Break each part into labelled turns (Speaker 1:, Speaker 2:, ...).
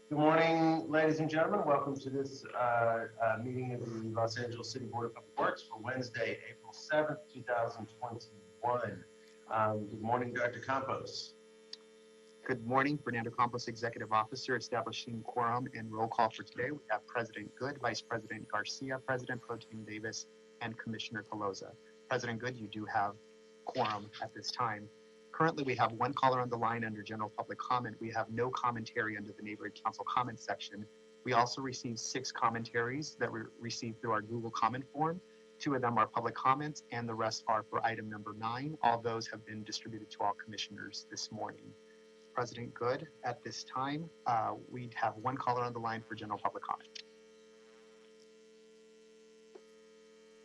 Speaker 1: Good morning, ladies and gentlemen. Welcome to this meeting of the Los Angeles City Board of Public Works for Wednesday, April 7th, 2021. Good morning, Dr. Campos.
Speaker 2: Good morning, Fernando Campos, Executive Officer, establishing quorum and roll call for today. We have President Good, Vice President Garcia, President Pro Tem Davis, and Commissioner Caloza. President Good, you do have quorum at this time. Currently, we have one caller on the line under general public comment. We have no commentary under the neighborhood council comment section. We also received 6 commentaries that were received through our Google comment form. 2 of them are public comments and the rest are for item number 9. All those have been distributed to all commissioners this morning. President Good, at this time, we have one caller on the line for general public comment.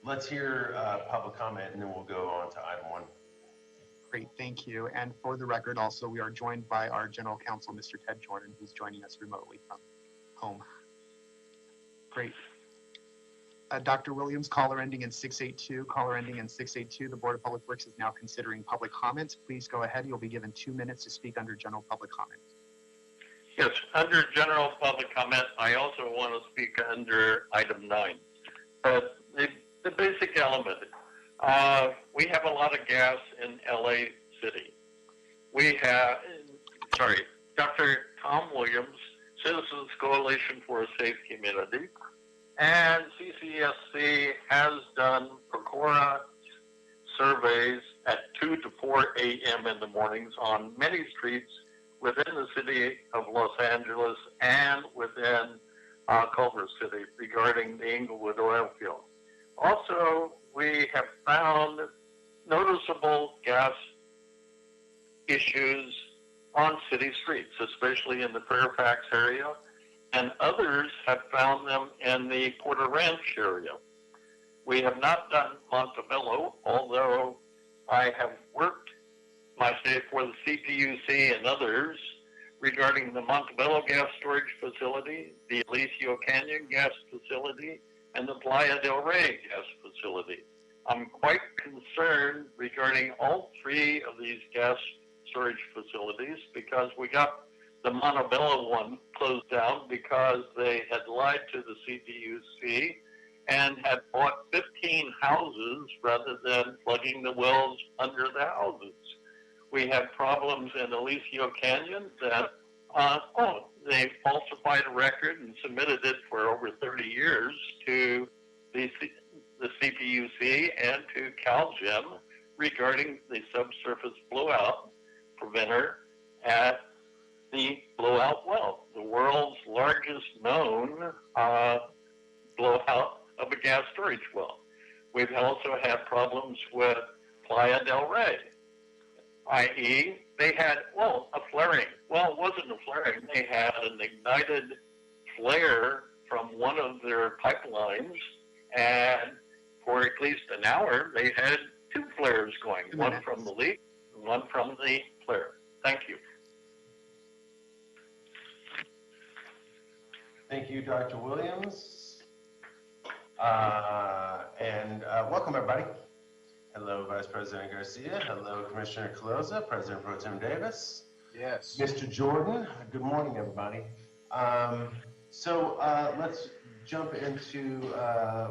Speaker 1: Let's hear public comment and then we'll go on to item 1.
Speaker 2: Great, thank you. And for the record, also, we are joined by our General Counsel, Mr. Ted Jordan, who's joining us remotely from home. Great. Dr. Williams, caller ending in 682. Caller ending in 682. The Board of Public Works is now considering public comments. Please go ahead. You'll be given 2 minutes to speak under general public comment.
Speaker 3: Yes, under general public comment, I also want to speak under item 9. But the basic element, we have a lot of gas in LA City. We have, Dr. Tom Williams, Citizens Coalition for a Safe Community, and CCSC has done Procura surveys at 2 to 4 a.m. in the mornings on many streets within the city of Los Angeles and within Culver City regarding the Inglewood oil field. Also, we have found noticeable gas issues on city streets, especially in the Fairfax area, and others have found them in the Porter Ranch area. We have not done Montebello, although I have worked for the CPUC and others regarding the Montebello gas storage facility, the Alicio Canyon gas facility, and the Playa del Rey gas facility. I'm quite concerned regarding all 3 of these gas storage facilities because we got the Montebello one closed down because they had lied to the CPUC and had bought 15 houses rather than plugging the wells under the houses. We had problems in Alicio Canyon that, they falsified a record and submitted it for over 30 years to the CPUC and to CalGEM regarding the subsurface blowout preventer at the blowout well, the world's largest known blowout of a gas storage well. We've also had problems with Playa del Rey, i.e. they had, a flaring. Well, it wasn't a flaring. They had an ignited flare from one of their pipelines, and for at least an hour, they had 2 flares going, one from the leak and one from the flare. Thank you.
Speaker 1: Thank you, Dr. Williams. Welcome, everybody. Hello, Vice President Garcia. Hello, Commissioner Caloza, President Pro Tem Davis.
Speaker 4: Yes.
Speaker 1: Mr. Jordan. Good morning, everybody. Let's jump into,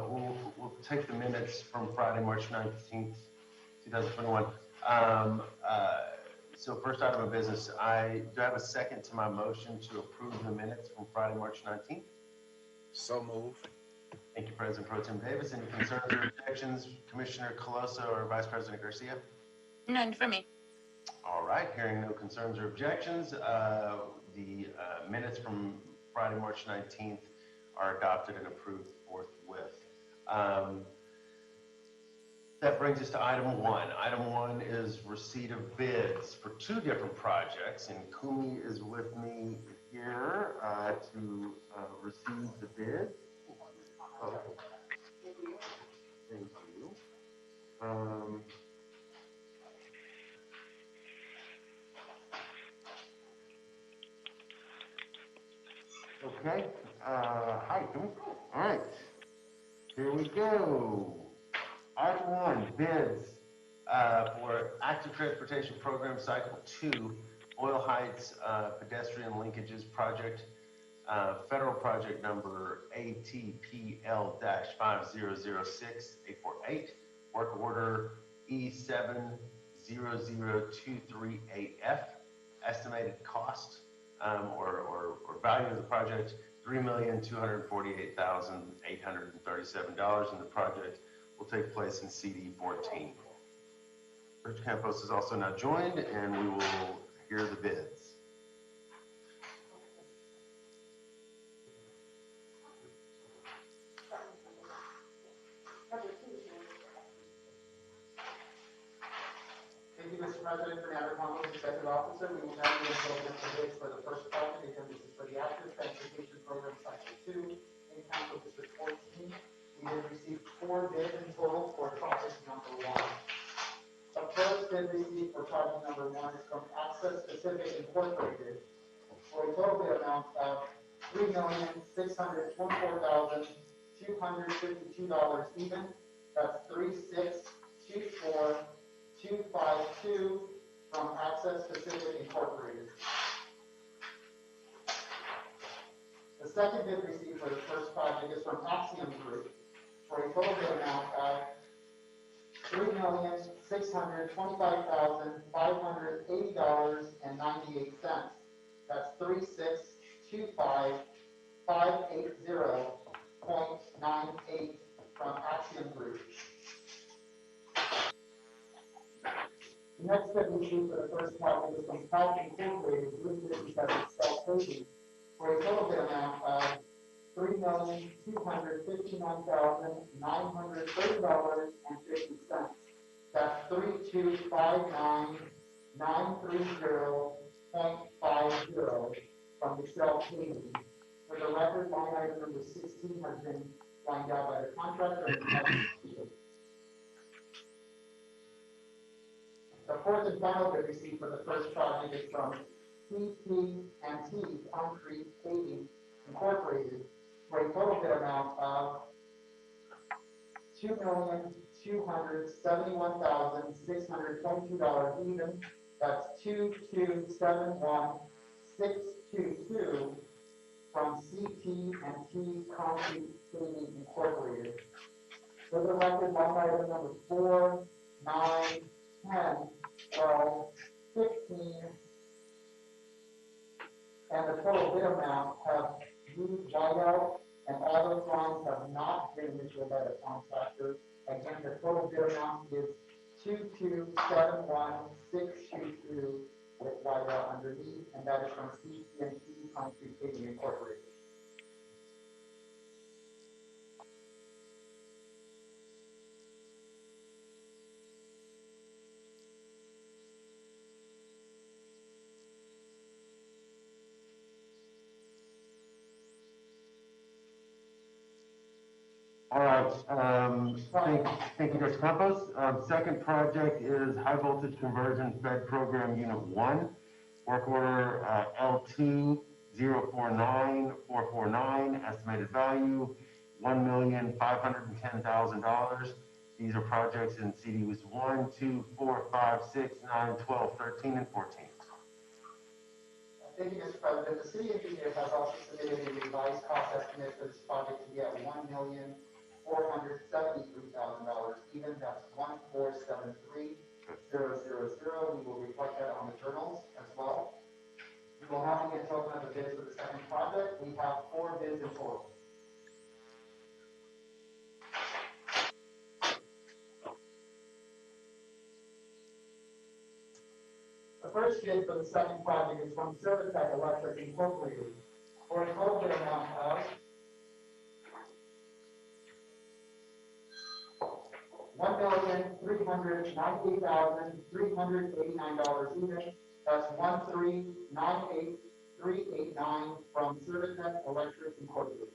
Speaker 1: we'll take the minutes from Friday, March 19th, 2021. So first item of business, do I have a second to my motion to approve the minutes from Friday, March 19th?
Speaker 4: So moved.
Speaker 1: Thank you, President Pro Tem Davis. Any concerns or objections, Commissioner Caloza or Vice President Garcia?
Speaker 5: None for me.
Speaker 1: All right, hearing no concerns or objections, the minutes from Friday, March 19th are adopted and approved forthwith. That brings us to item 1. Item 1 is receipt of bids for 2 different projects, and Kumi is with me here to receive the bids. Thank you. Okay. Hi, Kumi. All right. Here we go. Item 1, bids for Active Transportation Program Cycle 2, Oil Heights Pedestrian Linkages Project Federal project number ATPL-5006848, work order E700238F, estimated cost or value of the project $3,248,837, and the project will take place in CD 14. Rich Campos is also now joined, and we will hear the bids.
Speaker 2: Thank you, Mr. President. Fernando Campos, Executive Officer. We will now be open for bids for the first project, because this is for the Active Transportation Program Cycle 2 in Council District 14. We did receive 4 bids in total for project number 1. The first bid received for project number 1 is from Access Pacific Incorporated for a total bid amount of $3,624,252 even. That's 3624252 from Access Pacific Incorporated. The second bid received for the first project is from Axiom Group for a total bid amount of $3,625,580.98. That's 3625580.98 from Axiom Group. The next bid received for the first project is from Health Incorporated, doing business as Excel Paving, for a total bid amount of $3,259,930.50. That's 3259930.50 from Excel Paving. For the record, line item number 16 has been lined out by the contractor. The fourth and final bid received for the first project is from CP&T Concrete Paving Incorporated for a total bid amount of $2,271,622 even. That's 2271622 from CP&T Concrete Paving Incorporated. For the record, line item number 4, 9, 10, 12, 15, and the total bid amount have used whiteout, and all those lines have not been initialed by the contractor. Again, the total bid amount is 2271622 with whiteout underneath, and that is from CP&T Concrete Paving Incorporated.
Speaker 1: All right, thank you, Dr. Campos. Second project is High Voltage Conversion Fed Program Unit 1, work order L2049449, estimated value $1,510,000. These are projects in CDs 1, 2, 4, 5, 6, 9, 12, 13, and 14.
Speaker 2: Thank you, Mr. President. The city engineer has also submitted a revised cost estimate for this project to be at $1,473,000 even. That's 1473000. We will reflect that on the journals as well. We will now begin to open up the bids for the second project. We have 4 bids in total. The first bid for the second project is from Servitech Electric Incorporated for a total bid amount of $1,398,389 even. That's 1398389 from Servitech Electric Incorporated.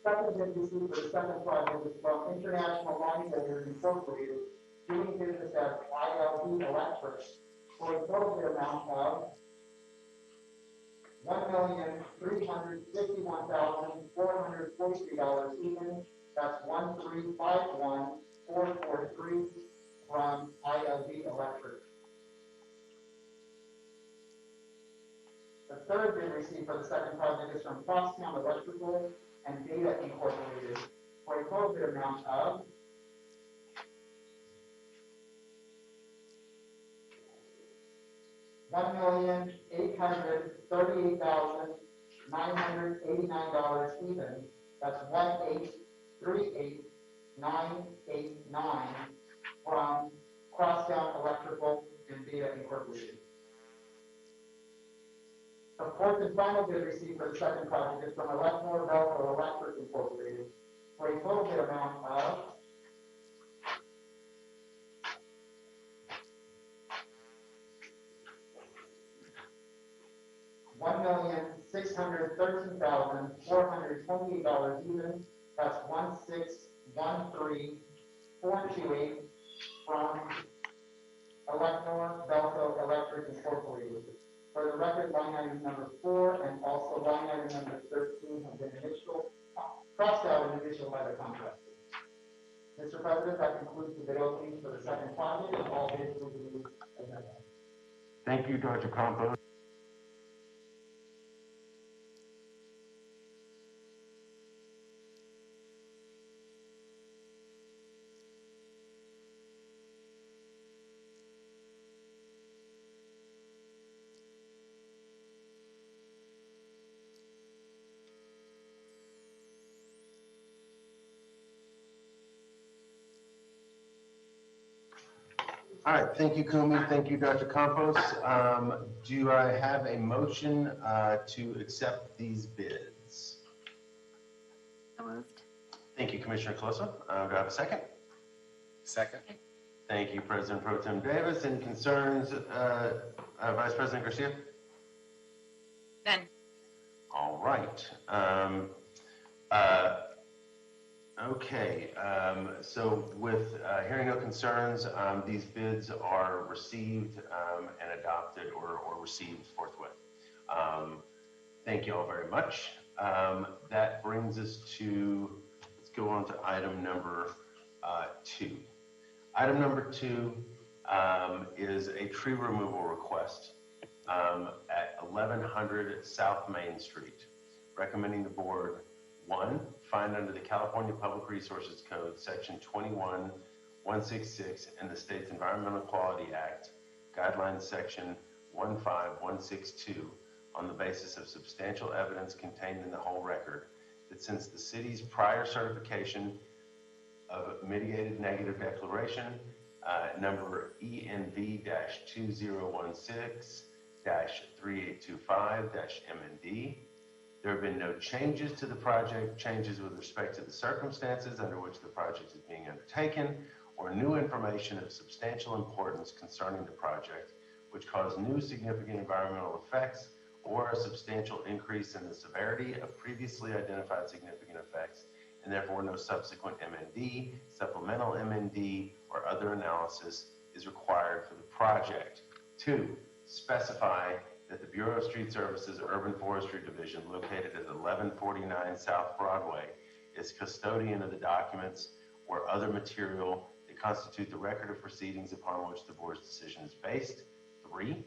Speaker 2: Second bid received for the second project is from International Line Builders Incorporated, doing business as ILB Electric, for a total bid amount of $1,351,443 even. That's 1351443 from ILB Electric. The third bid received for the second project is from Crosstown Electrical and Data Incorporated for a total bid amount of $1,838,989 even. That's 1,838,989 from Crosstown Electrical and Data Incorporated. The fourth and final bid received for the second project is from Electmore Belco Electric Incorporated for a total bid amount of $1,613,428 even. That's 1613428 from Electmore Belco Electric Incorporated. For the record, line item number 4 and also line item number 13 have been crossed out and initialed by the contractor. Mr. President, that concludes the bid opening for the second project, and all bids will be identified.
Speaker 1: Thank you, Dr. Campos. All right, thank you, Kumi. Thank you, Dr. Campos. Do I have a motion to accept these bids?
Speaker 5: So moved.
Speaker 1: Thank you, Commissioner Closa. Do I have a second?
Speaker 4: Second.
Speaker 1: Thank you, President Pro Tem Davis. Any concerns, Vice President Garcia?
Speaker 5: None.
Speaker 1: All right. Okay, so with hearing no concerns, these bids are received and adopted or received forthwith. Thank you all very much. That brings us to, let's go on to item number 2. Item number 2 is a tree removal request at 1100 South Main Street, recommending the board 1, find under the California Public Resources Code, Section 21166 and the state's Environmental Quality Act, Guidelines Section 15162, on the basis of substantial evidence contained in the whole record, that since the city's prior certification of mitigated negative declaration, number ENV-2016-3825-MND, there have been no changes to the project, changes with respect to the circumstances under which the project is being undertaken, or new information of substantial importance concerning the project, which cause new significant environmental effects or a substantial increase in the severity of previously identified significant effects, and therefore no subsequent MND, supplemental MND, or other analysis is required for the project. 2, specify that the Bureau of Street Services Urban Forestry Division, located at 1149 South Broadway, is custodian of the documents or other material that constitute the record of proceedings upon which the board's decision is based. 3,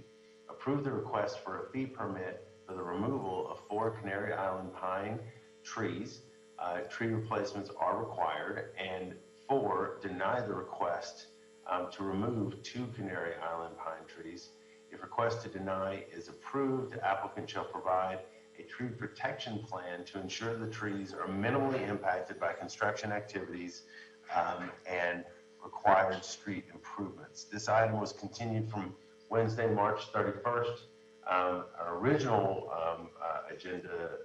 Speaker 1: approve the request for a fee permit for the removal of 4 Canary Island pine trees. Tree replacements are required. And 4, deny the request to remove 2 Canary Island pine trees. If request to deny is approved, the applicant shall provide a tree protection plan to ensure the trees are minimally impacted by construction activities and required street improvements. This item was continued from Wednesday, March 31st. Our original agenda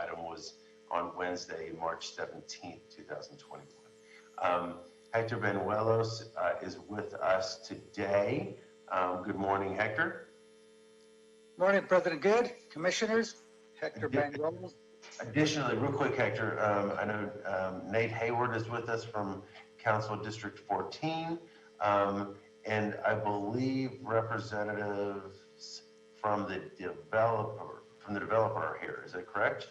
Speaker 1: item was on Wednesday, March 17th, 2021. Hector Benuelos is with us today. Good morning, Hector.
Speaker 6: Morning, President Good, Commissioners, Hector Benuelos.
Speaker 1: Additionally, real quick, Hector, I know Nate Hayward is with us from Council District 14, and I believe representatives from the developer are here. Is that correct?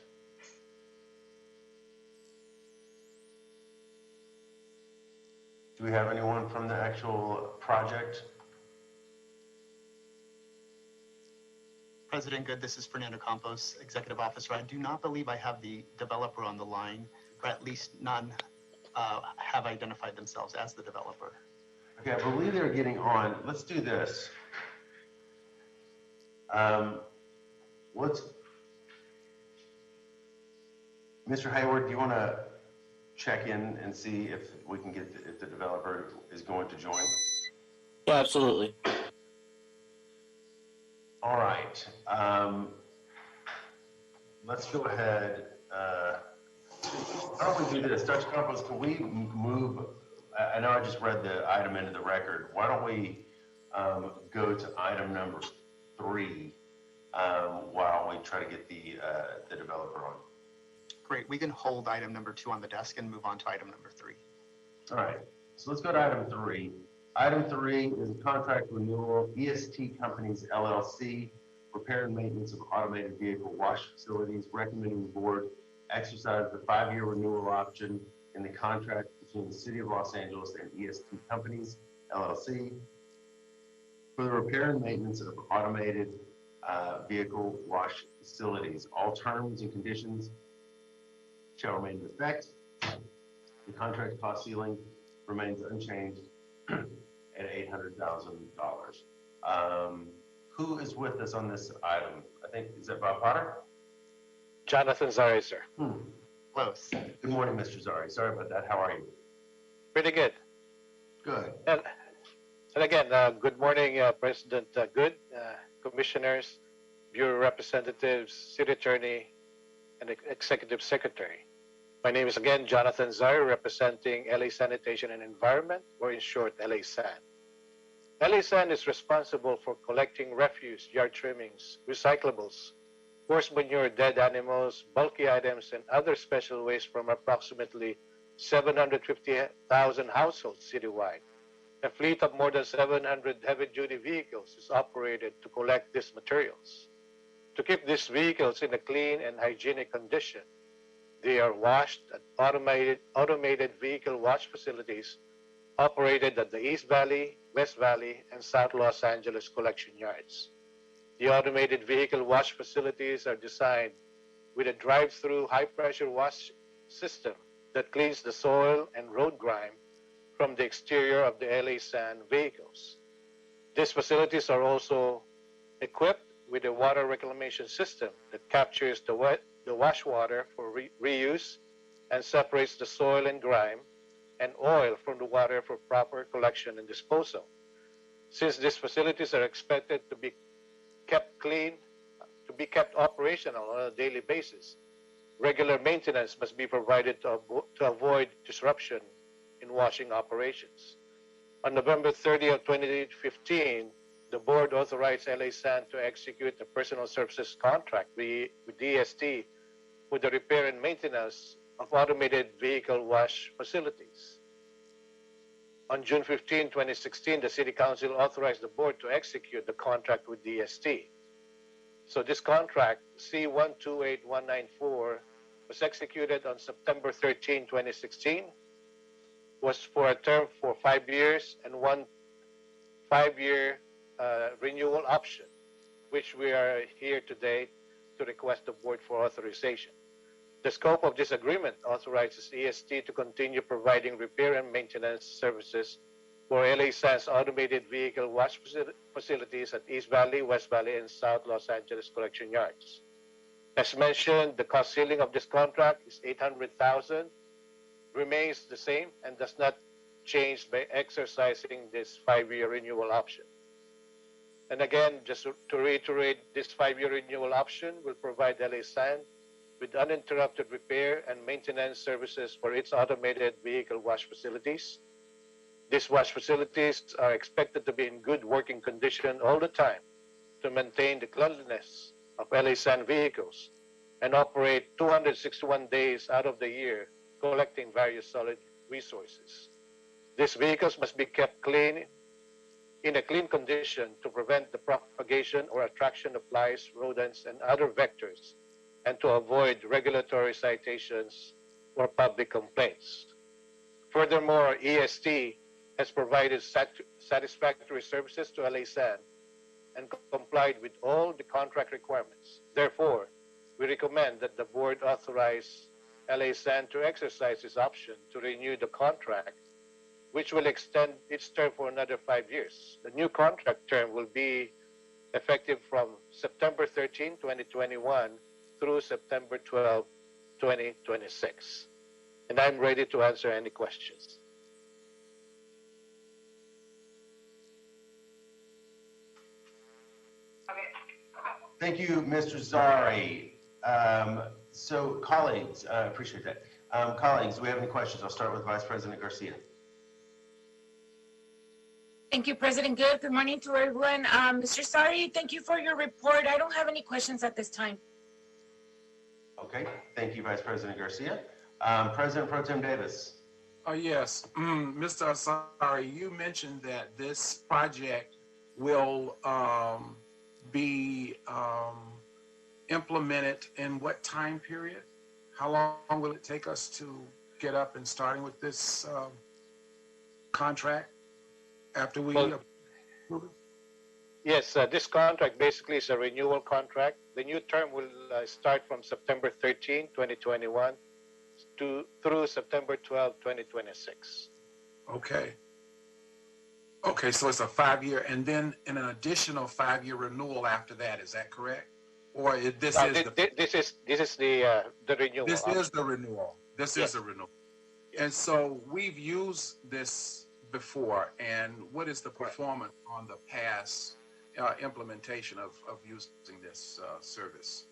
Speaker 1: Do we have anyone from the actual project?
Speaker 2: President Good, this is Fernando Campos, Executive Officer. I do not believe I have the developer on the line, or at least none have identified themselves as the developer.
Speaker 1: Okay, I believe they're getting on. Let's do this. Let's, Mr. Hayward, do you want to check in and see if we can get, if the developer is going to join?
Speaker 7: Yeah, absolutely.
Speaker 1: All right. Let's go ahead. How don't we do this? Dr. Campos, can we move? I know I just read the item into the record. Why don't we go to item number 3 while we try to get the developer on?
Speaker 2: Great, we can hold item number 2 on the desk and move on to item number 3.
Speaker 1: All right, so let's go to item 3. Item 3 is a contract renewal, EST Companies LLC, repair and maintenance of automated vehicle wash facilities, recommending the board exercise the 5-year renewal option in the contract between the City of Los Angeles and EST Companies LLC for the repair and maintenance of automated vehicle wash facilities. All terms and conditions shall remain in effect. The contract cost ceiling remains unchanged at $800,000. Who is with us on this item? I think, is that Bob Potter?
Speaker 8: Jonathan Zari, sir.
Speaker 2: Close.
Speaker 1: Good morning, Mr. Zari. Sorry about that. How are you?
Speaker 8: Pretty good.
Speaker 1: Good.
Speaker 8: And again, good morning, President Good, commissioners, bureau representatives, city attorney, and executive secretary. My name is again Jonathan Zari, representing LA Sanitation and Environment, or in short, LA SAN. LA SAN is responsible for collecting refuse, yard trimmings, recyclables, horse manure, dead animals, bulky items, and other special waste from approximately 750,000 households citywide. A fleet of more than 700 heavy-duty vehicles is operated to collect these materials. To keep these vehicles in a clean and hygienic condition, they are washed at automated vehicle wash facilities operated at the East Valley, West Valley, and South Los Angeles collection yards. The automated vehicle wash facilities are designed with a drive-through high-pressure wash system that cleans the soil and road grime from the exterior of the LA SAN vehicles. These facilities are also equipped with a water reclamation system that captures the wash water for reuse and separates the soil and grime and oil from the water for proper collection and disposal. Since these facilities are expected to be kept clean, to be kept operational on a daily basis, regular maintenance must be provided to avoid disruption in washing operations. On November 30 of 2015, the board authorized LA SAN to execute a personal services contract with DST for the repair and maintenance of automated vehicle wash facilities. On June 15, 2016, the City Council authorized the board to execute the contract with DST. So this contract, C128194, was executed on September 13, 2016, was for a term for 5 years and 1 5-year renewal option, which we are here today to request the board for authorization. The scope of this agreement authorizes EST to continue providing repair and maintenance services for LA SAN's automated vehicle wash facilities at East Valley, West Valley, and South Los Angeles collection yards. As mentioned, the cost ceiling of this contract is $800,000, remains the same, and does not change by exercising this 5-year renewal option. And again, just to reiterate, this 5-year renewal option will provide LA SAN with uninterrupted repair and maintenance services for its automated vehicle wash facilities. These wash facilities are expected to be in good working condition all the time to maintain the cleanliness of LA SAN vehicles and operate 261 days out of the year, collecting various solid resources. These vehicles must be kept clean, in a clean condition to prevent the propagation or attraction of flies, rodents, and other vectors, and to avoid regulatory citations or public complaints. Furthermore, EST has provided satisfactory services to LA SAN and complied with all the contract requirements. Therefore, we recommend that the board authorize LA Sand to exercise its option to renew the contract, which will extend its term for another 5 years. The new contract term will be effective from September 13, 2021 through September 12, 2026. And I'm ready to answer any questions.
Speaker 1: Thank you, Mr. Zari. So colleagues, I appreciate that. Colleagues, do we have any questions? I'll start with Vice President Garcia.
Speaker 9: Thank you, President Good. Good morning to everyone. Mr. Sari, thank you for your report. I don't have any questions at this time.
Speaker 1: Okay, thank you, Vice President Garcia. President Pro Tem Davis.
Speaker 4: Yes, Mr. Asari, you mentioned that this project will be implemented in what time period? How long will it take us to get up and starting with this contract after we
Speaker 8: Well,
Speaker 4: approve it?
Speaker 8: Yes, this contract basically is a renewal contract. The new term will start from September 13, 2021 through September 12, 2026.
Speaker 4: Okay. Okay, so it's a 5-year and then an additional 5-year renewal after that. Is that correct? Or this is the renewal. This is the renewal. This
Speaker 8: Yes.
Speaker 4: is the renewal. And so we've used this before, and what is the performance on the past implementation of using this service?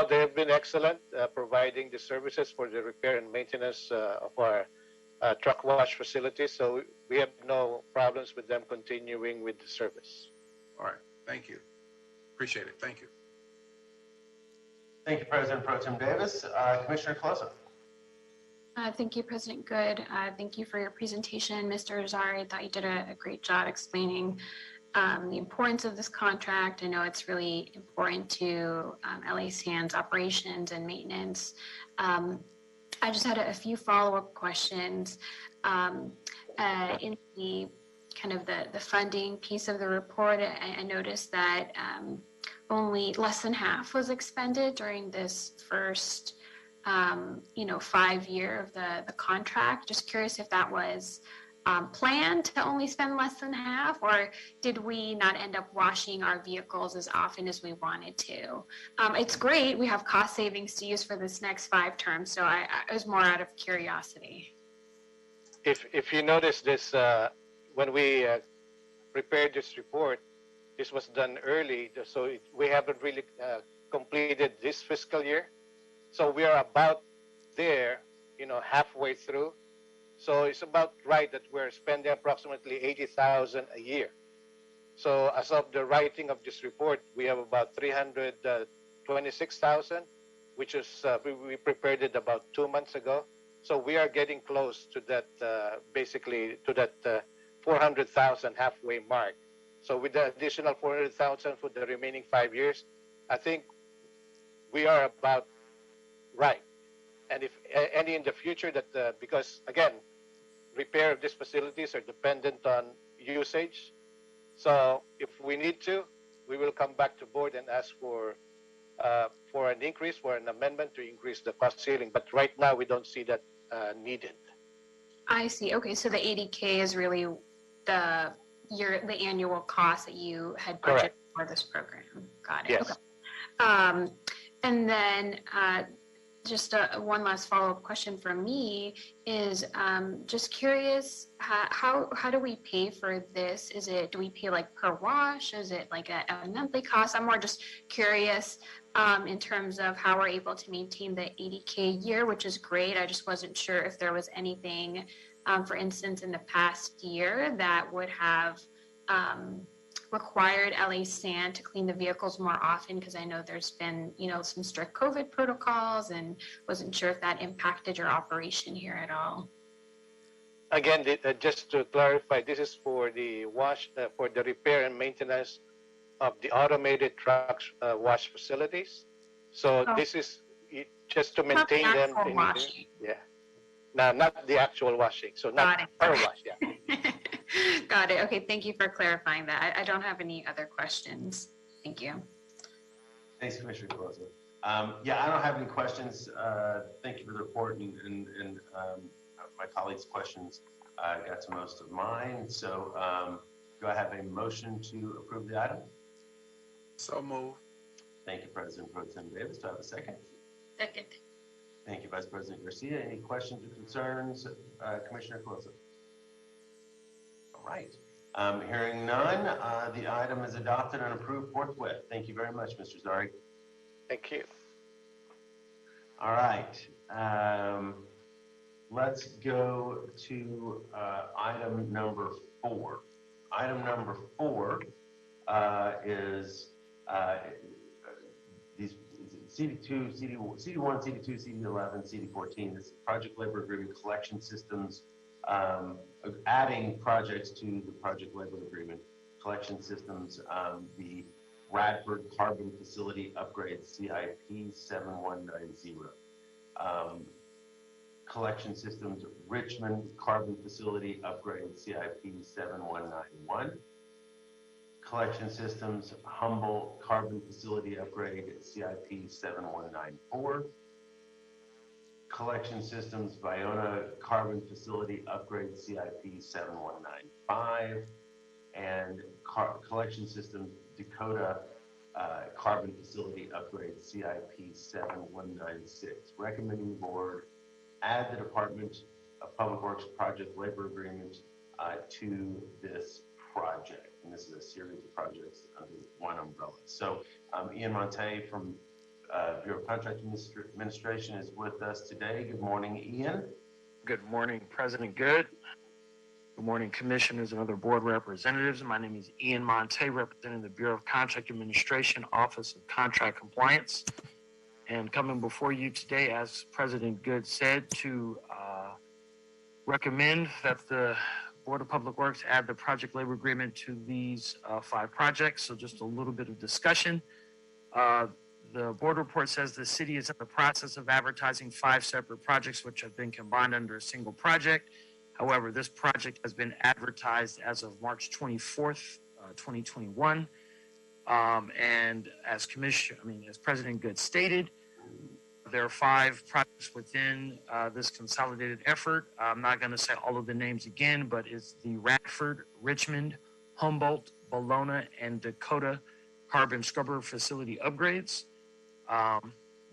Speaker 8: They have been excellent providing the services for the repair and maintenance of our truck wash facilities. So we have no problems with them continuing with the service.
Speaker 4: All right, thank you. Appreciate it. Thank you.
Speaker 1: Thank you, President Pro Tem Davis. Commissioner Colosa.
Speaker 5: Thank you, President Good. Thank you for your presentation, Mr. Azari. I thought you did a great job explaining the importance of this contract. I know it's really important to LA Sands operations and maintenance. I just had a few follow-up questions. In the kind of the funding piece of the report, I noticed that only less than half was expended during this first 5-year of the contract. Just curious if that was planned to only spend less than half, or did we not end up washing our vehicles as often as we wanted to? It's great. We have cost savings to use for this next 5 terms. So I was more out of curiosity.
Speaker 8: If you notice this, when we prepared this report, this was done early, so we haven't really completed this fiscal year. So we are about there, halfway through. So it's about right that we're spending approximately $80,000 a year. So as of the writing of this report, we have about $326,000, which is we prepared it about 2 months ago. So we are getting close to that, basically to that 400,000 halfway mark. So with the additional 400,000 for the remaining 5 years, I think we are about right. And if any in the future that, because again, repair of these facilities are dependent on usage. So if we need to, we will come back to board and ask for an increase, for an amendment to increase the cost ceiling. But right now, we don't see that needed.
Speaker 5: I see. Okay, so the 80K is really the annual cost that you had budgeted
Speaker 8: Correct.
Speaker 5: for this program. Got it.
Speaker 8: Yes.
Speaker 5: Okay. And then just one last follow-up question from me is just curious, how do we pay for this? Do we pay like per wash? Is it like a monthly cost? I'm more just curious in terms of how we're able to maintain the 80K a year, which is great. I just wasn't sure if there was anything, for instance, in the past year that would have required LA Sand to clean the vehicles more often, because I know there's been, some strict COVID protocols, and wasn't sure if that impacted your operation here at all.
Speaker 8: Again, just to clarify, this is for the for the repair and maintenance of the automated truck wash facilities. So this is just to maintain them.
Speaker 5: Washing.
Speaker 8: Yeah. No, not the actual washing. So not
Speaker 5: Got it.
Speaker 8: power wash. Yeah.
Speaker 5: Got it. Okay, thank you for clarifying that. I don't have any other questions. Thank you.
Speaker 1: Thanks, Commissioner Closa. Yeah, I don't have any questions. Thank you for the report, and my colleagues' questions got to most of mine. So do I have a motion to approve the item?
Speaker 4: So move.
Speaker 1: Thank you, President Pro Tem Davis. Do I have a second?
Speaker 9: Second.
Speaker 1: Thank you, Vice President Garcia. Any questions or concerns, Commissioner Closa? All right. Hearing none, the item is adopted and approved forthwith. Thank you very much, Mr. Zari.
Speaker 8: Thank you.
Speaker 1: All right. Let's go to item number 4. Item number 4 is these CD2, CD1, CD2, CD11, CD14. This is project labor agreement collection systems, adding projects to the project labor agreement collection systems, the Radford Carbon Facility Upgrade CIP 7190. Collection Systems Richmond Carbon Facility Upgrade CIP 7191. Collection Systems Humboldt Carbon Facility Upgrade CIP 7194. Collection Systems Viona Carbon Facility Upgrade CIP 7195. And Collection Systems Dakota Carbon Facility Upgrade CIP 7196. Recommending the board add the Department of Public Works Project Labor Agreement to this project. And this is a series of projects under one umbrella. So Ian Monte from Bureau of Contract Administration is with us today. Good morning, Ian.
Speaker 10: Good morning, President Good. Good morning, commissioners and other board representatives. My name is Ian Monte, representing the Bureau of Contract Administration, Office of Contract Compliance, and coming before you today, as President Good said, to recommend that the Board of Public Works add the project labor agreement to these 5 projects. So just a little bit of discussion. The board report says the city is in the process of advertising 5 separate projects, which have been combined under a single project. However, this project has been advertised as of March 24th, 2021. And as President Good stated, there are 5 projects within this consolidated effort. I'm not going to say all of the names again, but it's the Radford, Richmond, Humboldt, Bologna, and Dakota carbon scrubber facility upgrades.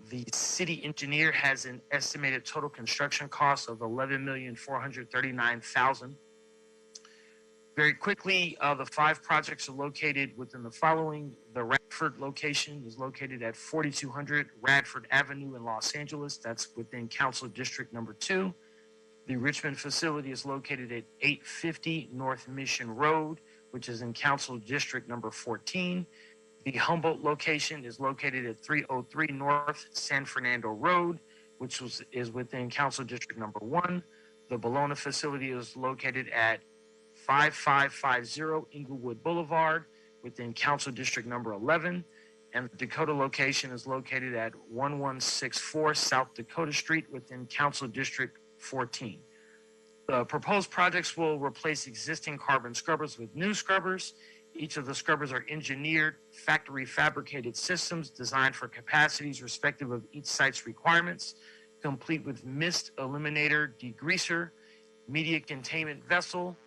Speaker 10: The city engineer has an estimated total construction cost of $11,439,000. Very quickly, the 5 projects are located within the following. The Radford location is located at 4200 Radford Avenue in Los Angeles. That's within Council District Number 2. The Richmond facility is located at 850 North Mission Road, which is in Council District Number 14. The Humboldt location is located at 303 North San Fernando Road, which is within Council District Number 1. The Bologna facility is located at 5550 Inglewood Boulevard within Council District Number 11. And the Dakota location is located at 1164 South Dakota Street within Council District 14. The proposed projects will replace existing carbon scrubbers with new scrubbers. Each of the scrubbers are engineered, factory fabricated systems designed for capacities respective of each site's requirements, complete with mist eliminator, degreaser, media containment vessel,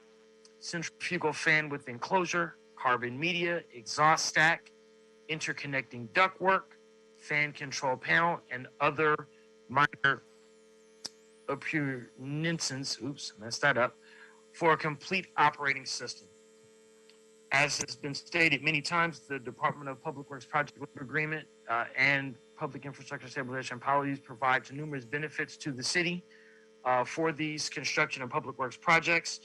Speaker 10: centrifugal fan with enclosure, carbon media, exhaust stack, interconnecting ductwork, fan control panel, and other minor appurtenances, for a complete operating system. As has been stated many times, the Department of Public Works Project Labor Agreement and Public Infrastructure Stabilization policies provide numerous benefits to the city for these construction and public works projects.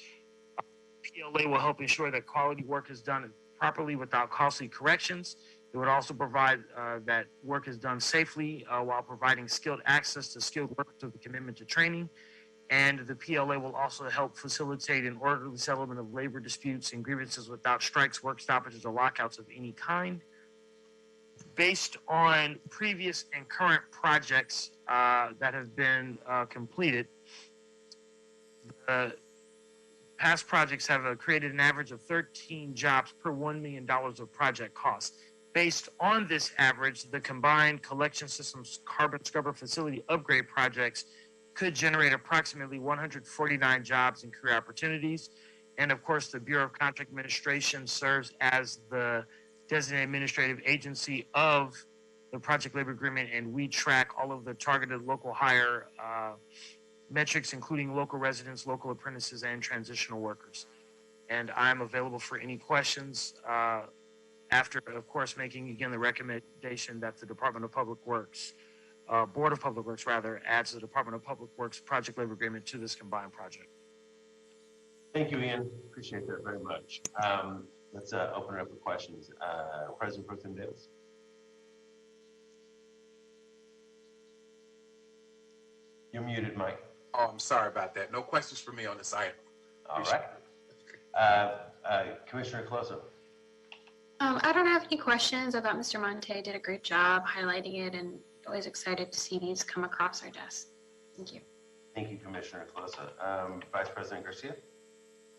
Speaker 10: PLA will help ensure that quality work is done properly without costly corrections. It would also provide that work is done safely while providing skilled access to skilled workers with a commitment to training. And the PLA will also help facilitate an orderly settlement of labor disputes and grievances without strikes, work stoppages, or lockouts of any kind. Based on previous and current projects that have been completed, the past projects have created an average of 13 jobs per $1 million of project cost. Based on this average, the combined collection systems carbon scrubber facility upgrade projects could generate approximately 149 jobs and career opportunities. And of course, the Bureau of Contract Administration serves as the designated administrative agency of the project labor agreement, and we track all of the targeted local hire metrics, including local residents, local apprentices, and transitional workers. And I'm available for any questions after, of course, making, again, the recommendation that the Department of Public Works, Board of Public Works, rather, adds the Department of Public Works project labor agreement to this combined project.
Speaker 1: Thank you, Ian. Appreciate that very much. Let's open it up for questions. President Pro Tem Davis. You're muted, Mike.
Speaker 4: Oh, I'm sorry about that. No questions for me on this item.
Speaker 1: All right. Commissioner Coloso.
Speaker 5: I don't have any questions. I thought Mr. Monte did a great job highlighting it, and always excited to see these come across our desk. Thank you.
Speaker 1: Thank you, Commissioner Coloso. Vice President Garcia.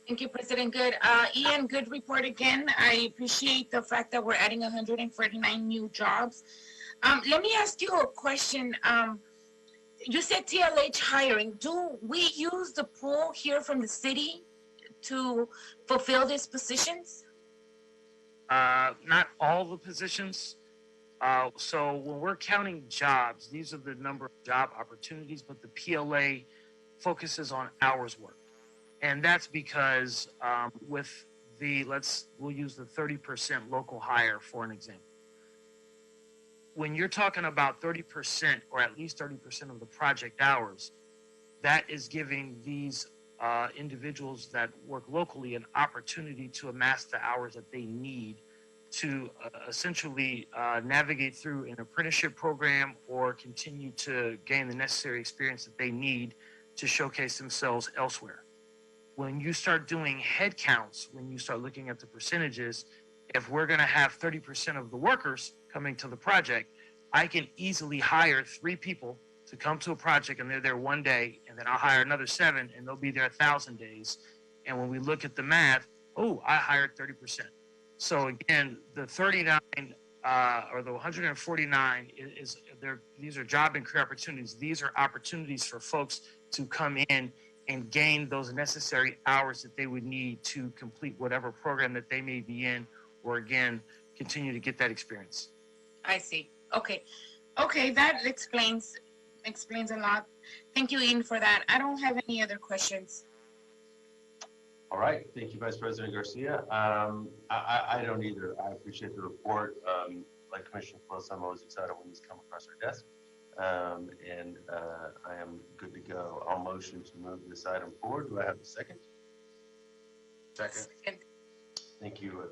Speaker 9: Thank you, President Good. Ian, good report again. I appreciate the fact that we're adding 149 new jobs. Let me ask you a question. You said TLH hiring. Do we use the pool here from the city to fulfill these positions?
Speaker 10: Not all the positions. So when we're counting jobs, these are the number of job opportunities, but the PLA focuses on hours worked. And that's because with we'll use the 30% local hire for an example. When you're talking about 30% or at least 30% of the project hours, that is giving these individuals that work locally an opportunity to amass the hours that they need to essentially navigate through an apprenticeship program or continue to gain the necessary experience that they need to showcase themselves elsewhere. When you start doing head counts, when you start looking at the percentages, if we're going to have 30% of the workers coming to the project, I can easily hire 3 people to come to a project and they're there one day, and then I'll hire another 7 and they'll be there 1,000 days. And when we look at the math, I hired 30%. So again, the 39 or the 149 these are job and career opportunities. These are opportunities for folks to come in and gain those necessary hours that they would need to complete whatever program that they may be in, or again, continue to get that experience.
Speaker 9: I see. Okay, that explains a lot. Thank you, Ian, for that. I don't have any other questions.
Speaker 1: All right. Thank you, Vice President Garcia. I don't either. I appreciate the report. Like Commissioner Close, I'm always excited when these come across our desk. And I am good to go. I'll motion to move this item forward. Do I have a second?
Speaker 4: Second.
Speaker 1: Thank you,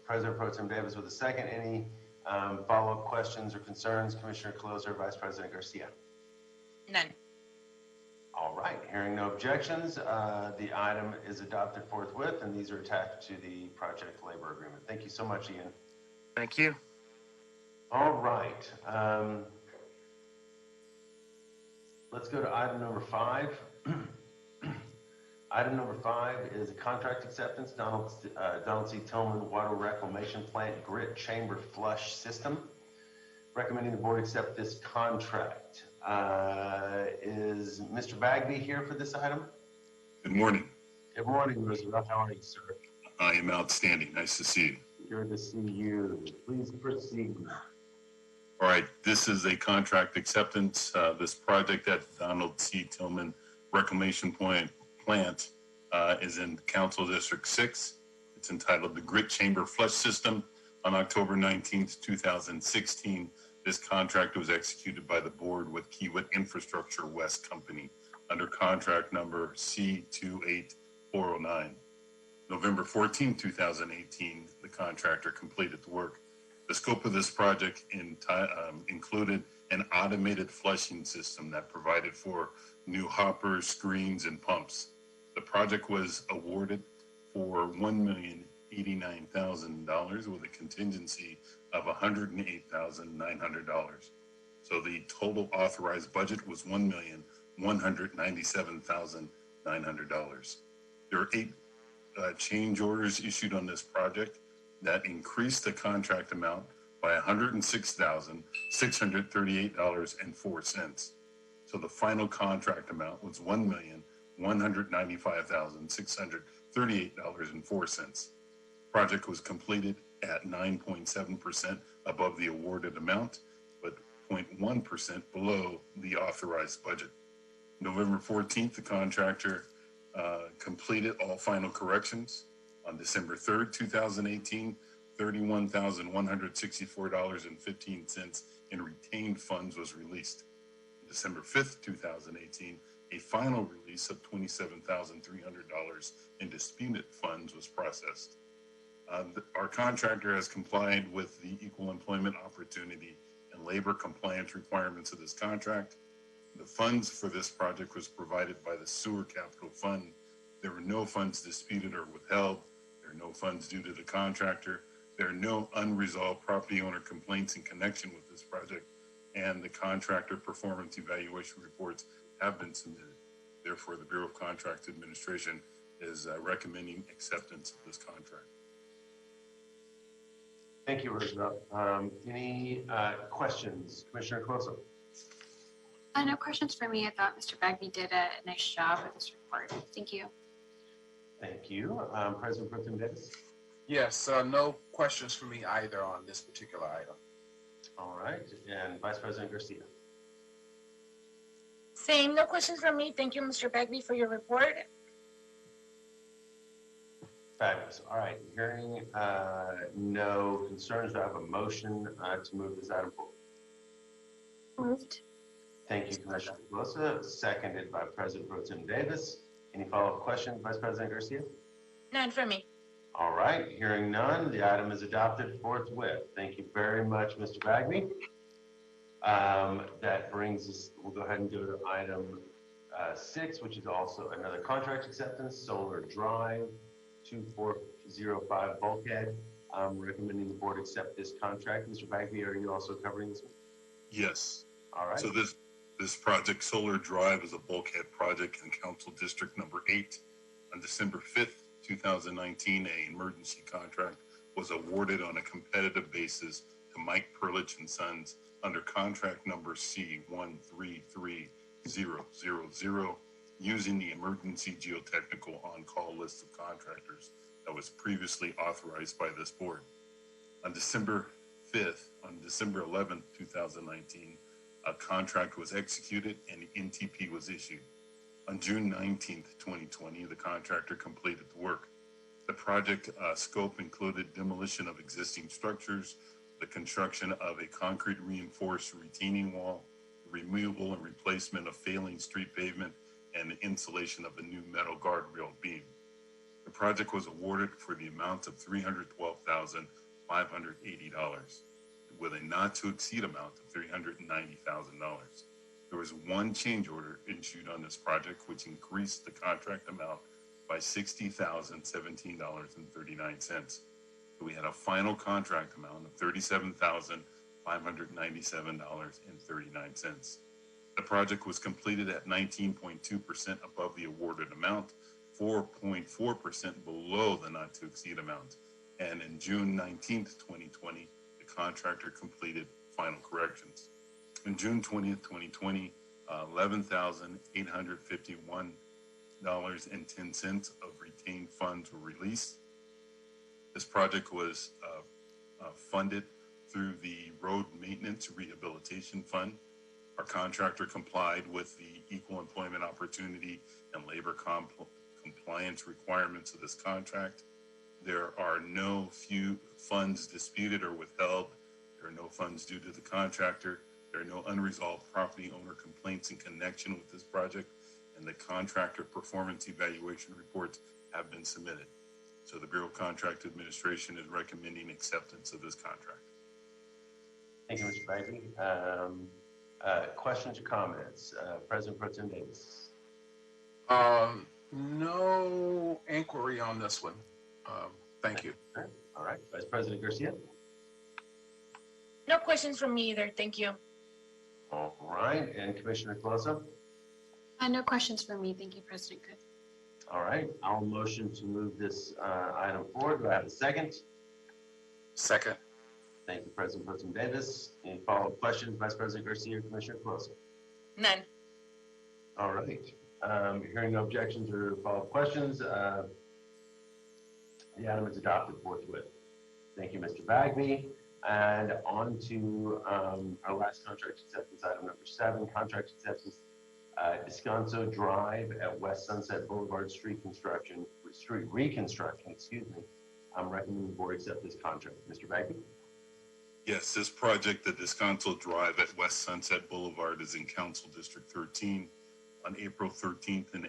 Speaker 1: President Pro Tem Davis with a second. Any follow-up questions or concerns, Commissioner Close or Vice President Garcia?
Speaker 9: None.
Speaker 1: All right. Hearing no objections, the item is adopted forthwith, and these are attached to the project labor agreement. Thank you so much, Ian.
Speaker 10: Thank you.
Speaker 1: All right. Let's go to item number 5. Item number 5 is a contract acceptance, Donald C. Tillman Water Reclamation Plant Grit Chamber Flush System. Recommending the board accept this contract. Is Mr. Bagby here for this item?
Speaker 11: Good morning.
Speaker 1: Good morning, Roosevelt. How are you, sir?
Speaker 11: I am outstanding. Nice to see you.
Speaker 1: Good to see you. Please proceed.
Speaker 11: All right, this is a contract acceptance. This project at Donald C. Tillman Reclamation Plant is in Council District 6. It's entitled the Grit Chamber Flush System. On October 19th, 2016, this contract was executed by the board with Kiewit Infrastructure West Company under contract number C28409. November 14, 2018, the contractor completed the work. The scope of this project included an automated flushing system that provided for new hoppers, screens, and pumps. The project was awarded for $1,089,000 with a contingency of $108,900. So the total authorized budget was $1,197,900. There are 8 change orders issued on this project that increased the contract amount by $106,638.04. So the final contract amount was $1,195,638.04. Project was completed at 9.7% above the awarded amount, but 0.1% below the authorized budget. November 14th, the contractor completed all final corrections. On December 3rd, 2018, $31,164.15 in retained funds was released. December 5th, 2018, a final release of $27,300 in disputed funds was processed. Our contractor has complied with the Equal Employment Opportunity and labor compliance requirements of this contract. The funds for this project was provided by the Sewer Capital Fund. There were no funds disputed or withheld. There are no funds due to the contractor. There are no unresolved property owner complaints in connection with this project, and the contractor performance evaluation reports have been submitted. Therefore, the Bureau of Contract Administration is recommending acceptance of this contract.
Speaker 1: Thank you, Roosevelt. Any questions? Commissioner Coloso?
Speaker 5: No questions for me. I thought Mr. Bagby did a nice job with this report. Thank you.
Speaker 1: Thank you. President Pro Tem Davis?
Speaker 4: Yes, no questions for me either on this particular item.
Speaker 1: All right. And Vice President Garcia?
Speaker 9: Same, no questions from me. Thank you, Mr. Bagby, for your report.
Speaker 1: Fabulous. All right. Hearing no concerns, do I have a motion to move this item forward?
Speaker 5: Moved.
Speaker 1: Thank you, Commissioner Coloso. Seconded by President Pro Tem Davis. Any follow-up questions, Vice President Garcia?
Speaker 9: None from me.
Speaker 1: All right. Hearing none, the item is adopted forthwith. Thank you very much, Mr. Bagby. That brings us, we'll go ahead and go to item 6, which is also another contract acceptance, Solar Drive 2405 Bulkhead. I'm recommending the board accept this contract. Mr. Bagby, are you also covering this one?
Speaker 11: Yes.
Speaker 1: All right.
Speaker 11: So this project, Solar Drive, is a bulkhead project in Council District Number 8. On December 5th, 2019, an emergency contract was awarded on a competitive basis to Mike Perlich and Sons under contract number C133000, using the emergency geotechnical on-call list of contractors that was previously authorized by this board. On December 11th, 2019, a contract was executed and the NTP was issued. On June 19th, 2020, the contractor completed the work. The project scope included demolition of existing structures, the construction of a concrete reinforced retaining wall, removal and replacement of failing street pavement, and the installation of a new metal guardrail beam. The project was awarded for the amount of $312,580, with a not to exceed amount of $390,000. There was one change order issued on this project, which increased the contract amount by $60,017.39. So we had a final contract amount of $37,597.39. The project was completed at 19.2% above the awarded amount, 4.4% below the not to exceed amount. And in June 19th, 2020, the contractor completed final corrections. On June 20th, 2020, $11,851.10 of retained funds were released. This project was funded through the Road Maintenance Rehabilitation Fund. Our contractor complied with the Equal Employment Opportunity and labor compliance requirements of this contract. There are no few funds disputed or withheld. There are no funds due to the contractor. There are no unresolved property owner complaints in connection with this project, and the contractor performance evaluation reports have been submitted. So the Bureau of Contract Administration is recommending acceptance of this contract.
Speaker 1: Thank you, Mr. Bagby. Questions or comments? President Pro Tem Davis.
Speaker 4: No inquiry on this one. Thank you.
Speaker 1: All right. Vice President Garcia.
Speaker 9: No questions from me either. Thank you.
Speaker 1: All right. And Commissioner Coloso.
Speaker 5: No questions for me. Thank you, President Good.
Speaker 1: All right, I'll motion to move this item forward. Do I have a second?
Speaker 4: Second.
Speaker 1: Thank you, President Pro Tem Davis. Any follow-up questions, Vice President Garcia or Commissioner Closa?
Speaker 9: None.
Speaker 1: All right. Hearing no objections or follow-up questions, the item is adopted forthwith. Thank you, Mr. Bagby. And on to our last contract acceptance, item number 7, contract acceptance, Descanso Drive at West Sunset Boulevard street reconstruction, excuse me. I'm recommending the board accept this contract. Mr. Bagby?
Speaker 11: Yes, this project, the Descanso Drive at West Sunset Boulevard, is in Council District 13. On April 13th, an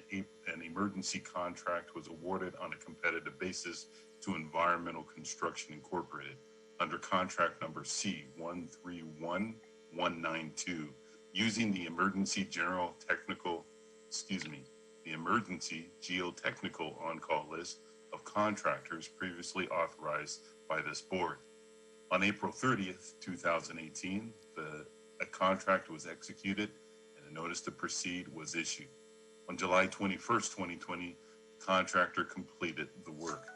Speaker 11: emergency contract was awarded on a competitive basis to Environmental Construction Incorporated under contract number C131192, using the emergency geotechnical on-call list of contractors previously authorized by this board. On April 30th, 2018, a contract was executed and a notice to proceed was issued. On July 21st, 2020, the contractor completed the work.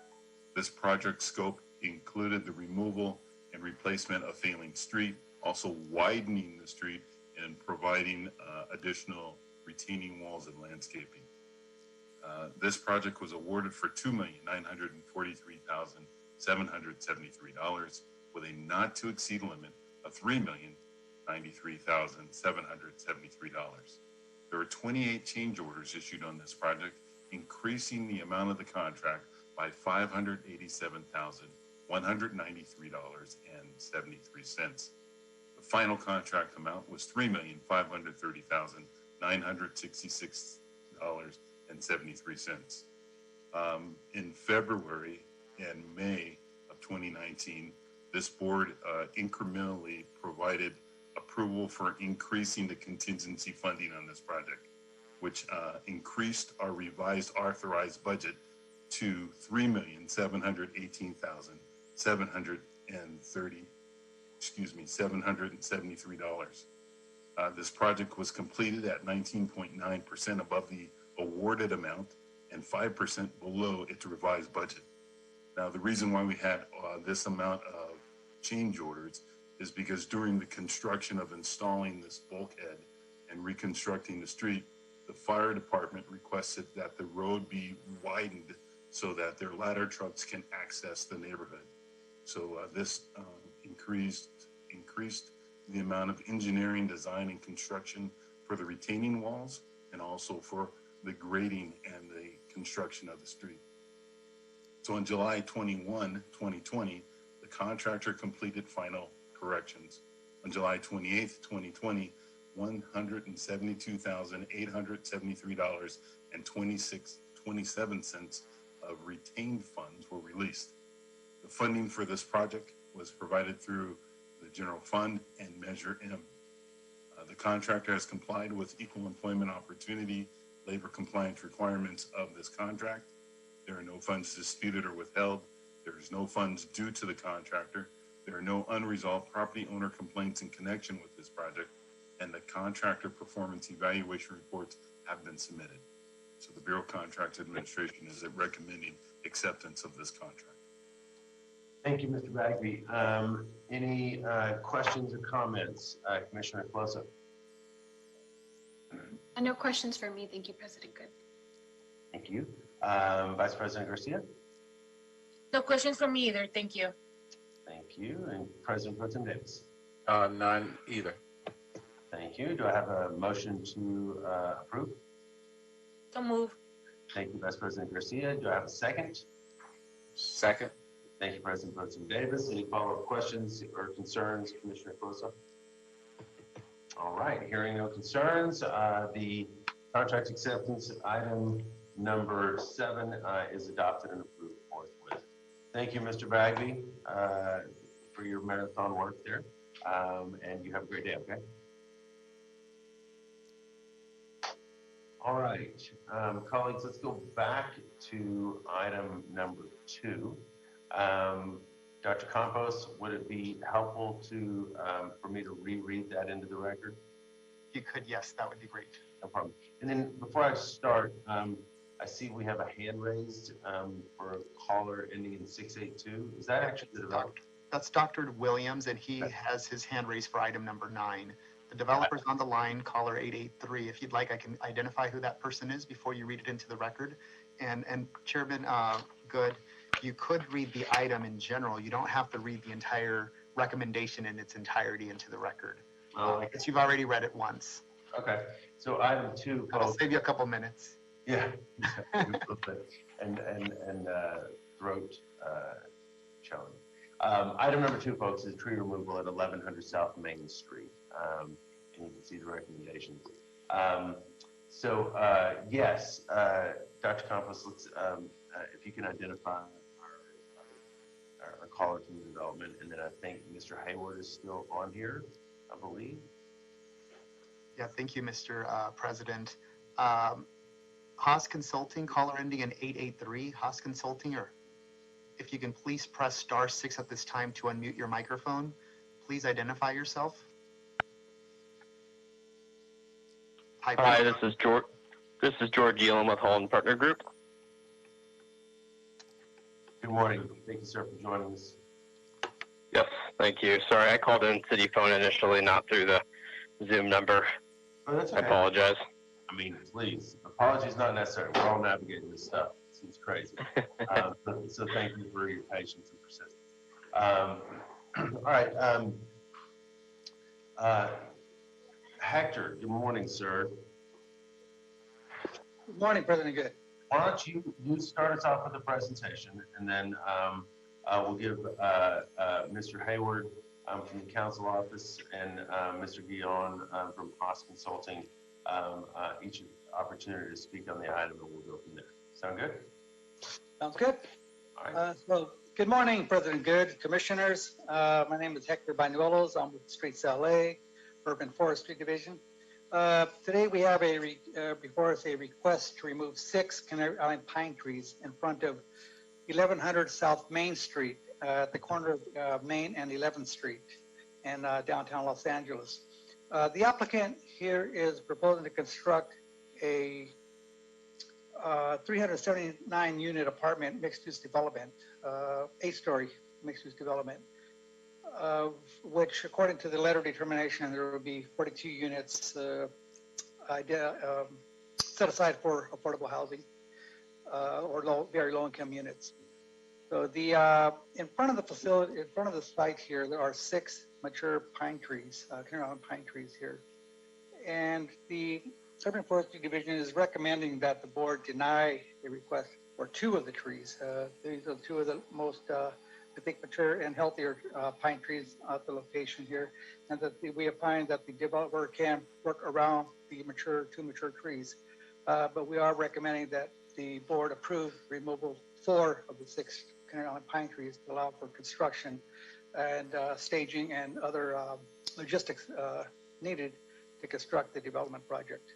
Speaker 11: This project scope included the removal and replacement of failing street, also widening the street and providing additional retaining walls and landscaping. This project was awarded for $2,943,773 with a not to exceed limit of $3,093,773. There were 28 change orders issued on this project, increasing the amount of the contract by $587,193.73. The final contract amount was $3,530,966.73. In February and May of 2019, this board incrementally provided approval for increasing the contingency funding on this project, which increased our revised authorized budget to $3,718,773. This project was completed at 19.9% above the awarded amount and 5% below its revised budget. Now, the reason why we had this amount of change orders is because during the construction of installing this bulkhead and reconstructing the street, the fire department requested that the road be widened so that their ladder trucks can access the neighborhood. So this increased the amount of engineering, design, and construction for the retaining walls and also for the grading and the construction of the street. So on July 21, 2020, the contractor completed final corrections. On July 28, 2020, $172,873.27 of retained funds were released. The funding for this project was provided through the general fund and Measure M. The contractor has complied with equal employment opportunity, labor compliance requirements of this contract. There are no funds disputed or withheld. There is no funds due to the contractor. There are no unresolved property owner complaints in connection with this project, and the contractor performance evaluation reports have been submitted. So the Bureau of Contracts Administration is recommending acceptance of this contract.
Speaker 1: Thank you, Mr. Bagby. Any questions or comments, Commissioner Closa?
Speaker 5: No questions for me. Thank you, President Good.
Speaker 1: Thank you. Vice President Garcia?
Speaker 9: No questions from me either. Thank you.
Speaker 1: Thank you. And President Pro Tem Davis?
Speaker 4: None either.
Speaker 1: Thank you. Do I have a motion to approve?
Speaker 9: So move.
Speaker 1: Thank you, Vice President Garcia. Do I have a second?
Speaker 4: Second.
Speaker 1: Thank you, President Pro Tem Davis. Any follow-up questions or concerns, Commissioner Closa? All right, hearing no concerns, the contract acceptance item number 7 is adopted and approved forthwith. Thank you, Mr. Bagby, for your marathon work there, and you have a great day, okay? All right, colleagues, let's go back to item number 2. Dr. Campos, would it be helpful to for me to reread that into the record?
Speaker 2: If you could, yes, that would be great.
Speaker 1: No problem. And then before I start, I see we have a hand raised for a caller ending in 682. Is that actually the developer?
Speaker 2: That's Dr. Williams, and he has his hand raised for item number 9. The developer's on the line, caller 883. If you'd like, I can identify who that person is before you read it into the record. And Chairman Good, you could read the item in general. You don't have to read the entire recommendation in its entirety into the record. Because you've already read it once.
Speaker 1: Okay. So item 2,
Speaker 2: I'll
Speaker 1: folks.
Speaker 2: save you a couple minutes.
Speaker 1: Yeah. and throat challenge. Item number 2, folks, is tree removal at 1100 South Main Street. And you can see the recommendations. Yes, Dr. Campos, let's, if you can identify our caller from the development, and then I think Mr. Hayward is still on here, I believe.
Speaker 2: Yeah, thank you, Mr. President. Haas Consulting, caller ending in 883. Haas Consulting, or if you can please press *6 at this time to unmute your microphone. Please identify yourself.
Speaker 12: Hi, this is George. This is George Elam with Holland Partner Group.
Speaker 1: Good morning. Thank you, sir, for joining us.
Speaker 12: Yes, thank you. Sorry, I called in city phone initially, not through the Zoom number.
Speaker 1: Oh, that's okay.
Speaker 12: I apologize.
Speaker 1: I mean, please, apologies not necessary. We're all navigating this stuff. It seems crazy. So thank you for your patience and persistence. All right. Hector, good morning, sir.
Speaker 6: Good morning, President Good.
Speaker 1: Why don't you start us off with the presentation, and then we'll give Mr. Hayward from the council office and Mr. Guillon from Haas Consulting each opportunity to speak on the item, and we'll go from there. Sound good?
Speaker 6: Sounds good.
Speaker 1: All right.
Speaker 6: So, good morning, President Good, commissioners. My name is Hector Banuelos. I'm with Streets LA, Urban Forestry Division. Today we have before us a request to remove 6 Canary Island pine trees in front of 1100 South Main Street at the corner of Main and 11th Street in downtown Los Angeles. The applicant here is proposing to construct a 379 unit apartment mixed-use development, 8-story mixed-use development, which according to the letter of determination, there will be 42 units set aside for affordable housing or very low income units. So in front of the facility, in front of the site here, there are 6 mature pine trees, Canary Island pine trees here. And the Urban Forestry Division is recommending that the board deny the request for 2 of the trees. These are 2 of the most, I think, mature and healthier pine trees at the location here. And that we find that the developer can work around the 2 mature trees. But we are recommending that the board approve removal 4 of the 6 Canary Island pine trees to allow for construction and staging and other logistics needed to construct the development project.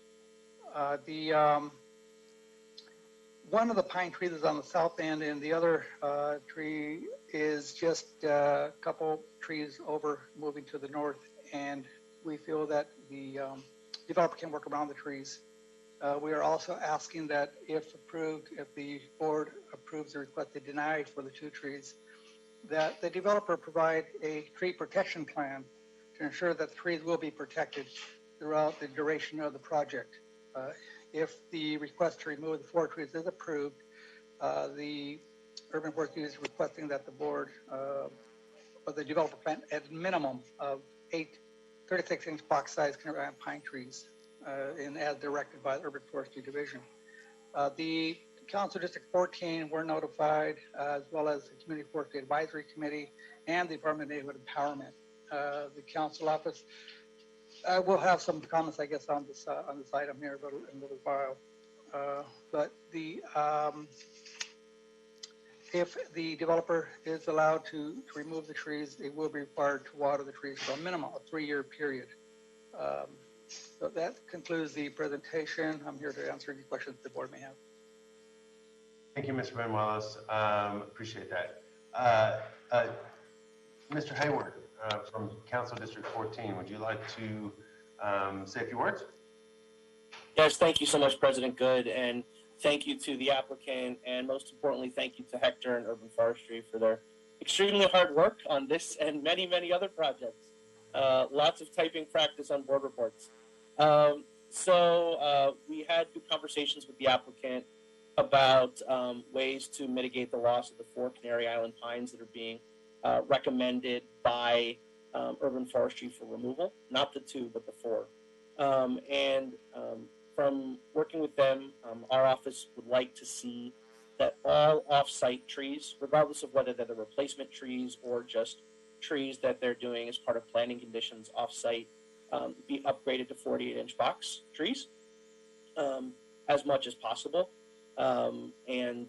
Speaker 6: One of the pine trees is on the south end, and the other tree is just a couple trees over moving to the north. And we feel that the developer can work around the trees. We are also asking that if approved, if the board approves the request to deny for the 2 trees, that the developer provide a tree protection plan to ensure that the trees will be protected throughout the duration of the project. If the request to remove the 4 trees is approved, the Urban Forestry is requesting that the board or the developer plant at minimum of 8 36-inch box size Canary Island pine trees as directed by the Urban Forestry Division. The Council District 14 were notified, as well as the Community Forestry Advisory Committee and the Department of Neighborhood Empowerment. The council office will have some comments, I guess, on this item here in a little while. But if the developer is allowed to remove the trees, they will be required to water the trees for a minimum of 3-year period. So that concludes the presentation. I'm here to answer any questions the board may have.
Speaker 1: Thank you, Mr. Banuelos. Appreciate that. Mr. Hayward from Council District 14, would you like to say a few words?
Speaker 7: Yes, thank you so much, President Good. And thank you to the applicant, and most importantly, thank you to Hector and Urban Forestry for their extremely hard work on this and many, many other projects. Lots of typing practice on board reports. So we had good conversations with the applicant about ways to mitigate the loss of the 4 Canary Island pines that are being recommended by Urban Forestry for removal, not the 2, but the 4. From working with them, our office would like to see that all off-site trees, regardless of whether they're the replacement trees or just trees that they're doing as part of planting conditions off-site, be upgraded to 48-inch box trees as much as possible. In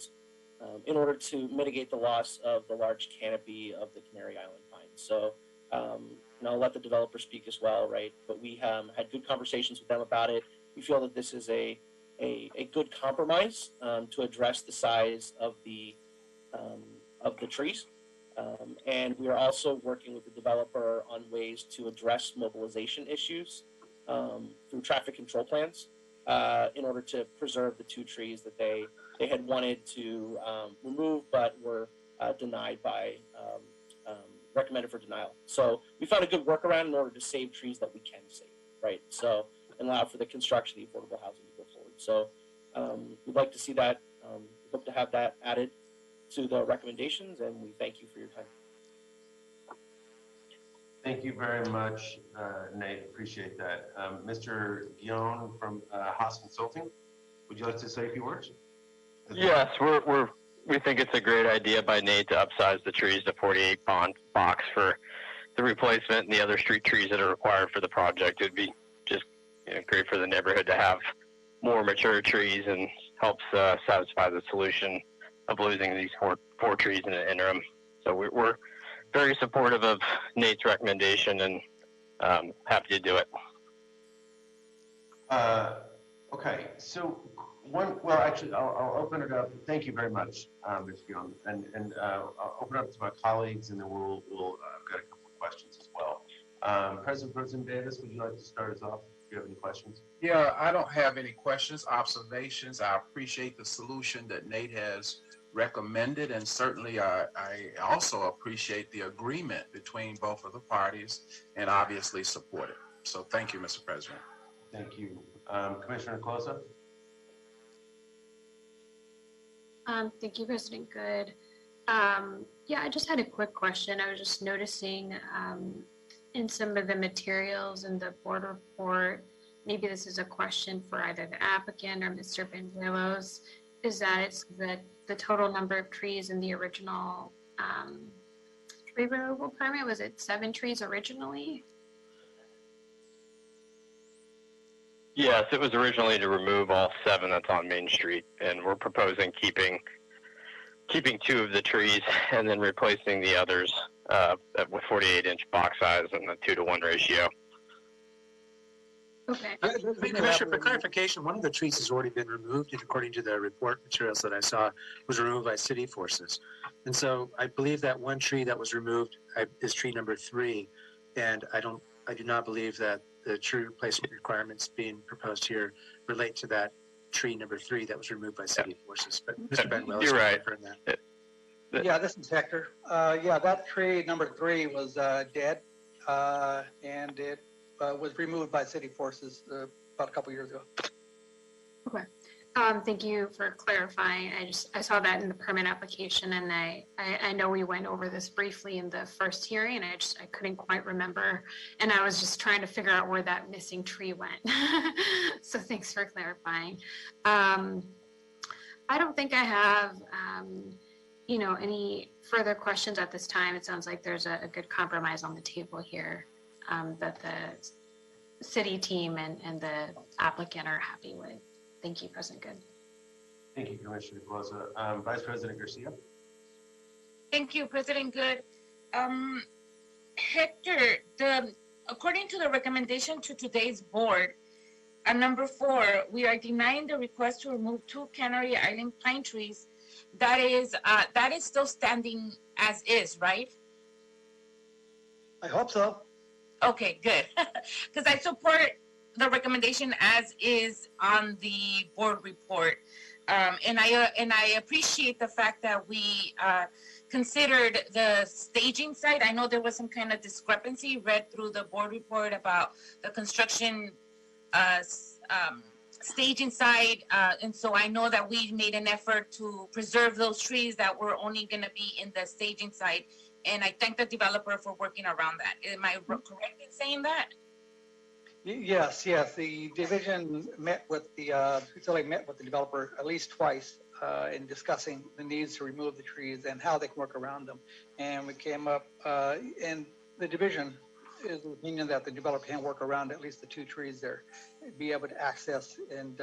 Speaker 7: order to mitigate the loss of the large canopy of the Canary Island pines. So, I'll let the developer speak as well, right? But we had good conversations with them about it. We feel that this is a good compromise to address the size of the trees. And we are also working with the developer on ways to address mobilization issues through traffic control plans in order to preserve the 2 trees that they had wanted to remove but were denied by recommended for denial. So we found a good workaround in order to save trees that we can save, right? So and allow for the construction of the affordable housing to go forward. So we'd like to see that. We hope to have that added to the recommendations, and we thank you for your time.
Speaker 1: Thank you very much, Nate. Appreciate that. Mr. Guillaume from Haas Consulting, would you like to say a few words?
Speaker 12: Yes, we think it's a great idea by Nate to upsize the trees to 48 bond box for the replacement and the other street trees that are required for the project. It'd be just great for the neighborhood to have more mature trees and helps satisfy the solution of losing these four trees in the interim. So we're very supportive of Nate's recommendation and happy to do it.
Speaker 1: Okay, so I'll open it up. Thank you very much, Mr. Young, and I'll open it up to my colleagues, and then we'll I've got a couple of questions as well. President Davis, would you like to start us off? Do you have any questions?
Speaker 4: Yeah, I don't have any questions, observations. I appreciate the solution that Nate has recommended, and certainly I also appreciate the agreement between both of the parties and obviously support it. So thank you, Mr. President.
Speaker 1: Thank you. Commissioner Closa?
Speaker 5: Thank you, President Good. Yeah, I just had a quick question. I was just noticing in some of the materials in the board report, maybe this is a question for either the applicant or Mr. Benuelos, is that it's the total number of trees in the original tree removal permit. Was it 7 trees originally?
Speaker 12: Yes, it was originally to remove all 7 that's on Main Street, and we're proposing keeping 2 of the trees and then replacing the others with 48-inch box size and a 2-to-1 ratio.
Speaker 5: Okay.
Speaker 13: Commissioner, for clarification, one of the trees has already been removed, and according to the report materials that I saw, was removed by city forces. And so I believe that one tree that was removed is tree number 3, and I do not believe that the tree replacement requirements being proposed here relate to that tree number 3 that was removed by city forces. But Mr. Benuelos,
Speaker 12: you're right.
Speaker 13: That.
Speaker 6: Yeah, this is Hector. Yeah, that tree number 3 was dead, and it was removed by city forces about a couple years ago.
Speaker 5: Okay. Thank you for clarifying. I saw that in the permit application, and I know we went over this briefly in the first hearing, and I couldn't quite remember, and I was just trying to figure out where that missing tree went. So thanks for clarifying. I don't think I have any further questions at this time. It sounds like there's a good compromise on the table here that the city team and the applicant are happy with. Thank you, President Good.
Speaker 1: Thank you, Commissioner Closa. Vice President Garcia?
Speaker 9: Thank you, President Good. Hector, according to the recommendation to today's board, at number 4, we are denying the request to remove 2 Canary Island pine trees. That is still standing as is, right?
Speaker 6: I hope so.
Speaker 9: Okay, good. Because I support the recommendation as is on the board report. And I appreciate the fact that we considered the staging site. I know there was some kind of discrepancy read through the board report about the construction staging site. And so I know that we made an effort to preserve those trees that were only going to be in the staging site. And I thank the developer for working around that. Am I correct in saying that?
Speaker 6: Yes. The division met with the developer at least twice in discussing the needs to remove the trees and how they can work around them. And we came up, and the division is the opinion that the developer can work around at least the 2 trees there, be able to access and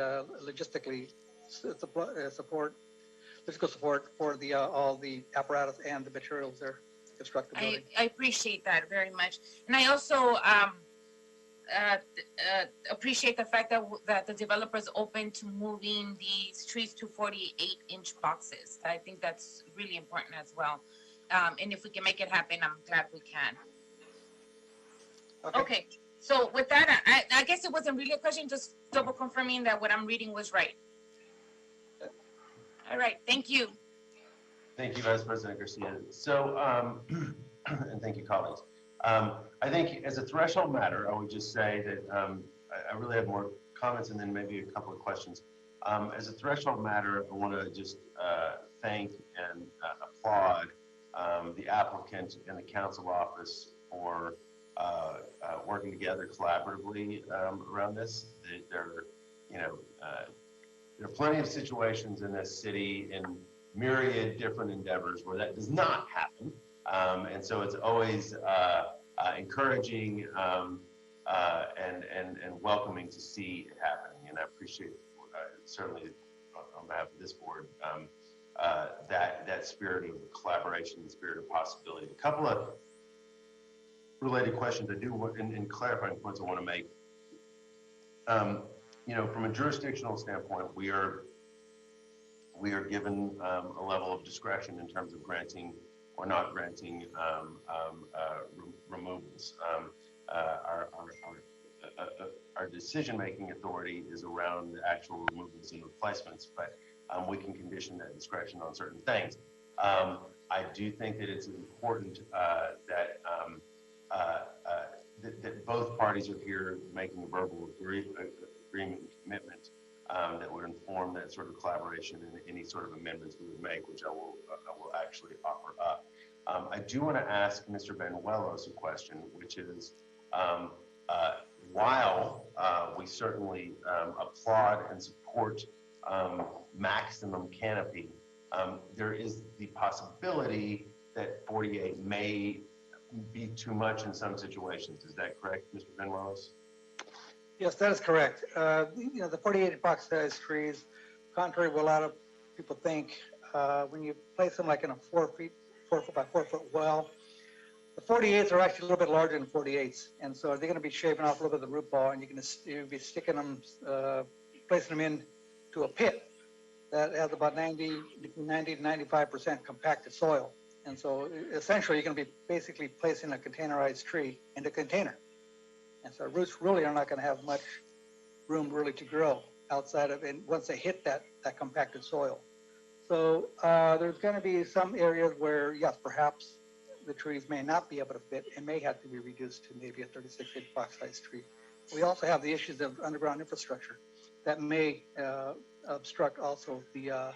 Speaker 6: logistically support physical support for the all the apparatus and the materials there to construct the building.
Speaker 9: I appreciate that very much. And I also appreciate the fact that the developer is open to moving these trees to 48-inch boxes. I think that's really important as well. And if we can make it happen, I'm glad we can. Okay. So with that, I guess it wasn't really a question, just double confirming that what I'm reading was right. All right, thank you.
Speaker 1: Thank you, Vice President Garcia. So, and thank you, colleagues. I think as a threshold matter, I would just say that I really have more comments and then maybe a couple of questions. As a threshold matter, I want to just thank and applaud the applicant and the council office for working together collaboratively around this. There are plenty of situations in this city in myriad different endeavors where that does not happen. And so it's always encouraging and welcoming to see it happening. And I appreciate certainly on behalf of this board that spirit of collaboration, the spirit of possibility. A couple of related questions I do want, and clarifying points I want to make. From a jurisdictional standpoint, we are given a level of discretion in terms of granting or not granting removals. Our decision-making authority is around the actual removals and replacements, but we can condition that discretion on certain things. I do think that it's important that both parties are here making a verbal agreement and commitment that would inform that sort of collaboration and any sort of amendments we would make, which I will actually offer up. I do want to ask Mr. Benuelos a question, which is, while we certainly applaud and support maximum canopy, there is the possibility that 48 may be too much in some situations. Is that correct, Mr. Benuelos?
Speaker 6: Yes, that is correct. The 48 box size trees, contrary to what a lot of people think, when you place them like in a 4 foot by 4 foot well, the 48s are actually a little bit larger than 48s. And so they're going to be shaving off a little bit of the root ball, and you'll be sticking them, placing them into a pit that has about 90 to 95% compacted soil. And so essentially you're going to be basically placing a containerized tree in a container. And so roots really are not going to have much room really to grow outside of it once they hit that compacted soil. So there's going to be some areas where, yes, perhaps the trees may not be able to fit and may have to be reduced to maybe a 36-inch box size tree. We also have the issues of underground infrastructure that may obstruct also the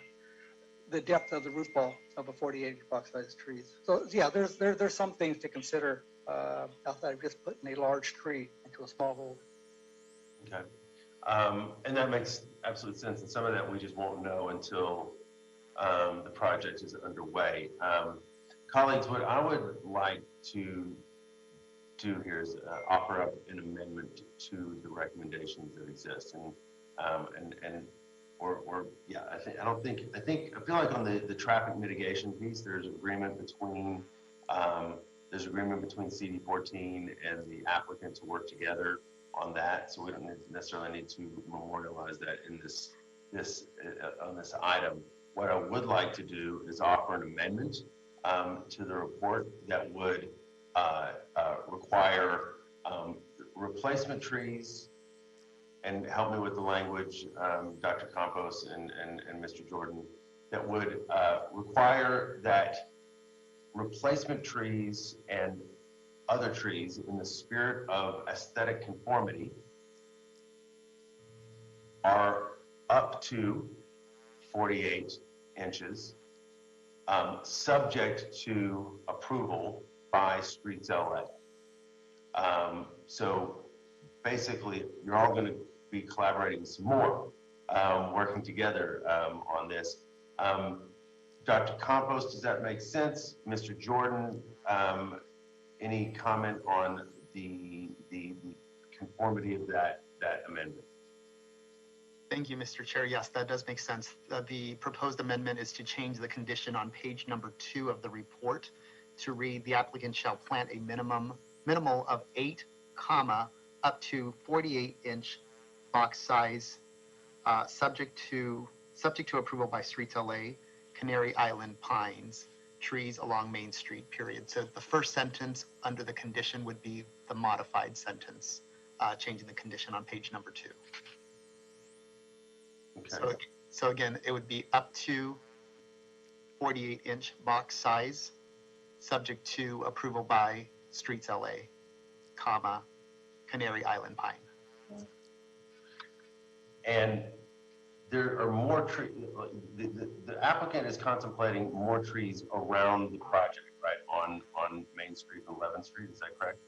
Speaker 6: depth of the root ball of a 48-inch box size trees. So yeah, there's some things to consider outside of just putting a large tree into a small hole.
Speaker 1: Okay. And that makes absolute sense. And some of that we just won't know until the project is underway. Colleagues, what I would like to do here is offer up an amendment to the recommendations that exist. I feel like on the traffic mitigation piece, there's agreement between CD14 and the applicant to work together on that. So we don't necessarily need to memorialize that in on this item. What I would like to do is offer an amendment to the report that would require replacement trees and help me with the language, Dr. Campos and Mr. Jordan, that would require that replacement trees and other trees in the spirit of aesthetic conformity are up to 48 inches, subject to approval by Streets LA. So basically, you're all going to be collaborating some more, working together on this. Dr. Campos, does that make sense? Mr. Jordan, any comment on the conformity of that amendment?
Speaker 2: Thank you, Mr. Chair. Yes, that does make sense. The proposed amendment is to change the condition on page number 2 of the report to read, the applicant shall plant a minimal of 8, up to 48-inch box size, subject to approval by Streets LA, Canary Island pines, trees along Main Street, period. So the first sentence under the condition would be the modified sentence, changing the condition on page number 2.
Speaker 1: Okay.
Speaker 2: So again, it would be up to 48-inch box size, subject to approval by Streets LA, Canary Island pine.
Speaker 1: And there are more trees, the applicant is contemplating more trees around the project, right, on Main Street and 11th Street, is that correct?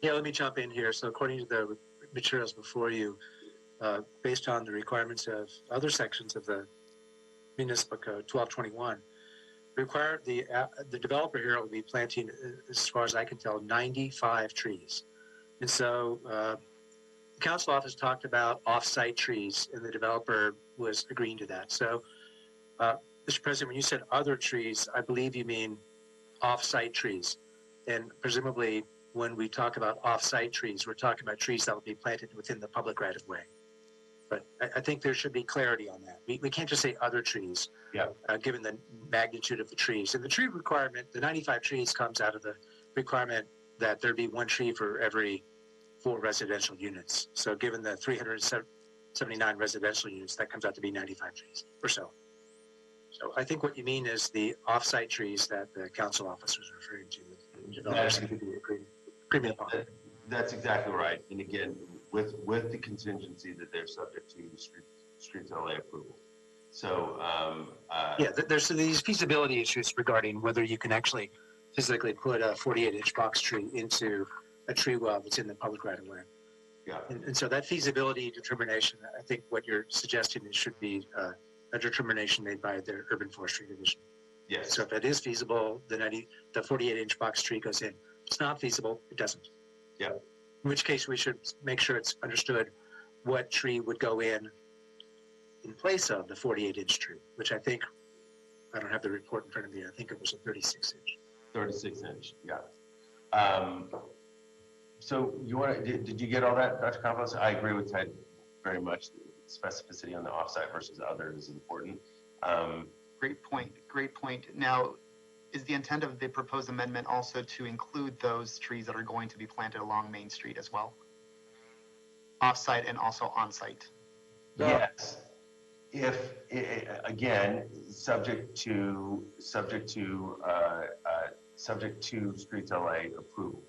Speaker 13: Yeah, let me jump in here. So according to the materials before you, based on the requirements of other sections of the municipal code, 1221, require the developer here will be planting, as far as I can tell, 95 trees. And so the council office talked about off-site trees, and the developer was agreeing to that. So, Mr. President, when you said other trees, I believe you mean off-site trees. And presumably, when we talk about off-site trees, we're talking about trees that will be planted within the public right-of-way. But I think there should be clarity on that. We can't just say other trees, given the magnitude of the trees. And the tree requirement, the 95 trees comes out of the requirement that there be 1 tree for every 4 residential units. So given the 379 residential units, that comes out to be 95 trees or so. So I think what you mean is the off-site trees that the council office was referring to.
Speaker 1: That's exactly right. And again, with the contingency that they're subject to Streets LA approval. So
Speaker 13: there's these feasibility issues regarding whether you can actually physically put a 48-inch box tree into a tree well that's in the public right of way.
Speaker 1: Yeah.
Speaker 13: And so that feasibility determination, I think what you're suggesting is should be a determination made by the Urban Forestry Division.
Speaker 1: Yes.
Speaker 13: So if it is feasible, the 48-inch box tree goes in. If it's not feasible, it doesn't.
Speaker 1: Yeah.
Speaker 13: In which case we should make sure it's understood what tree would go in place of the 48-inch tree, which I think, I don't have the report in front of me, I think it was a 36-inch.
Speaker 1: 36-inch, yeah. So you want to, did you get all that, Dr. Campos? I agree with Ted very much. Specificity on the offsite versus other is important.
Speaker 2: Great point. Great point. Now, is the intent of the proposed amendment also to include those trees that are going to be planted along Main Street as well? Offsite and also onsite?
Speaker 1: Yes. If, again, subject to Streets LA approval.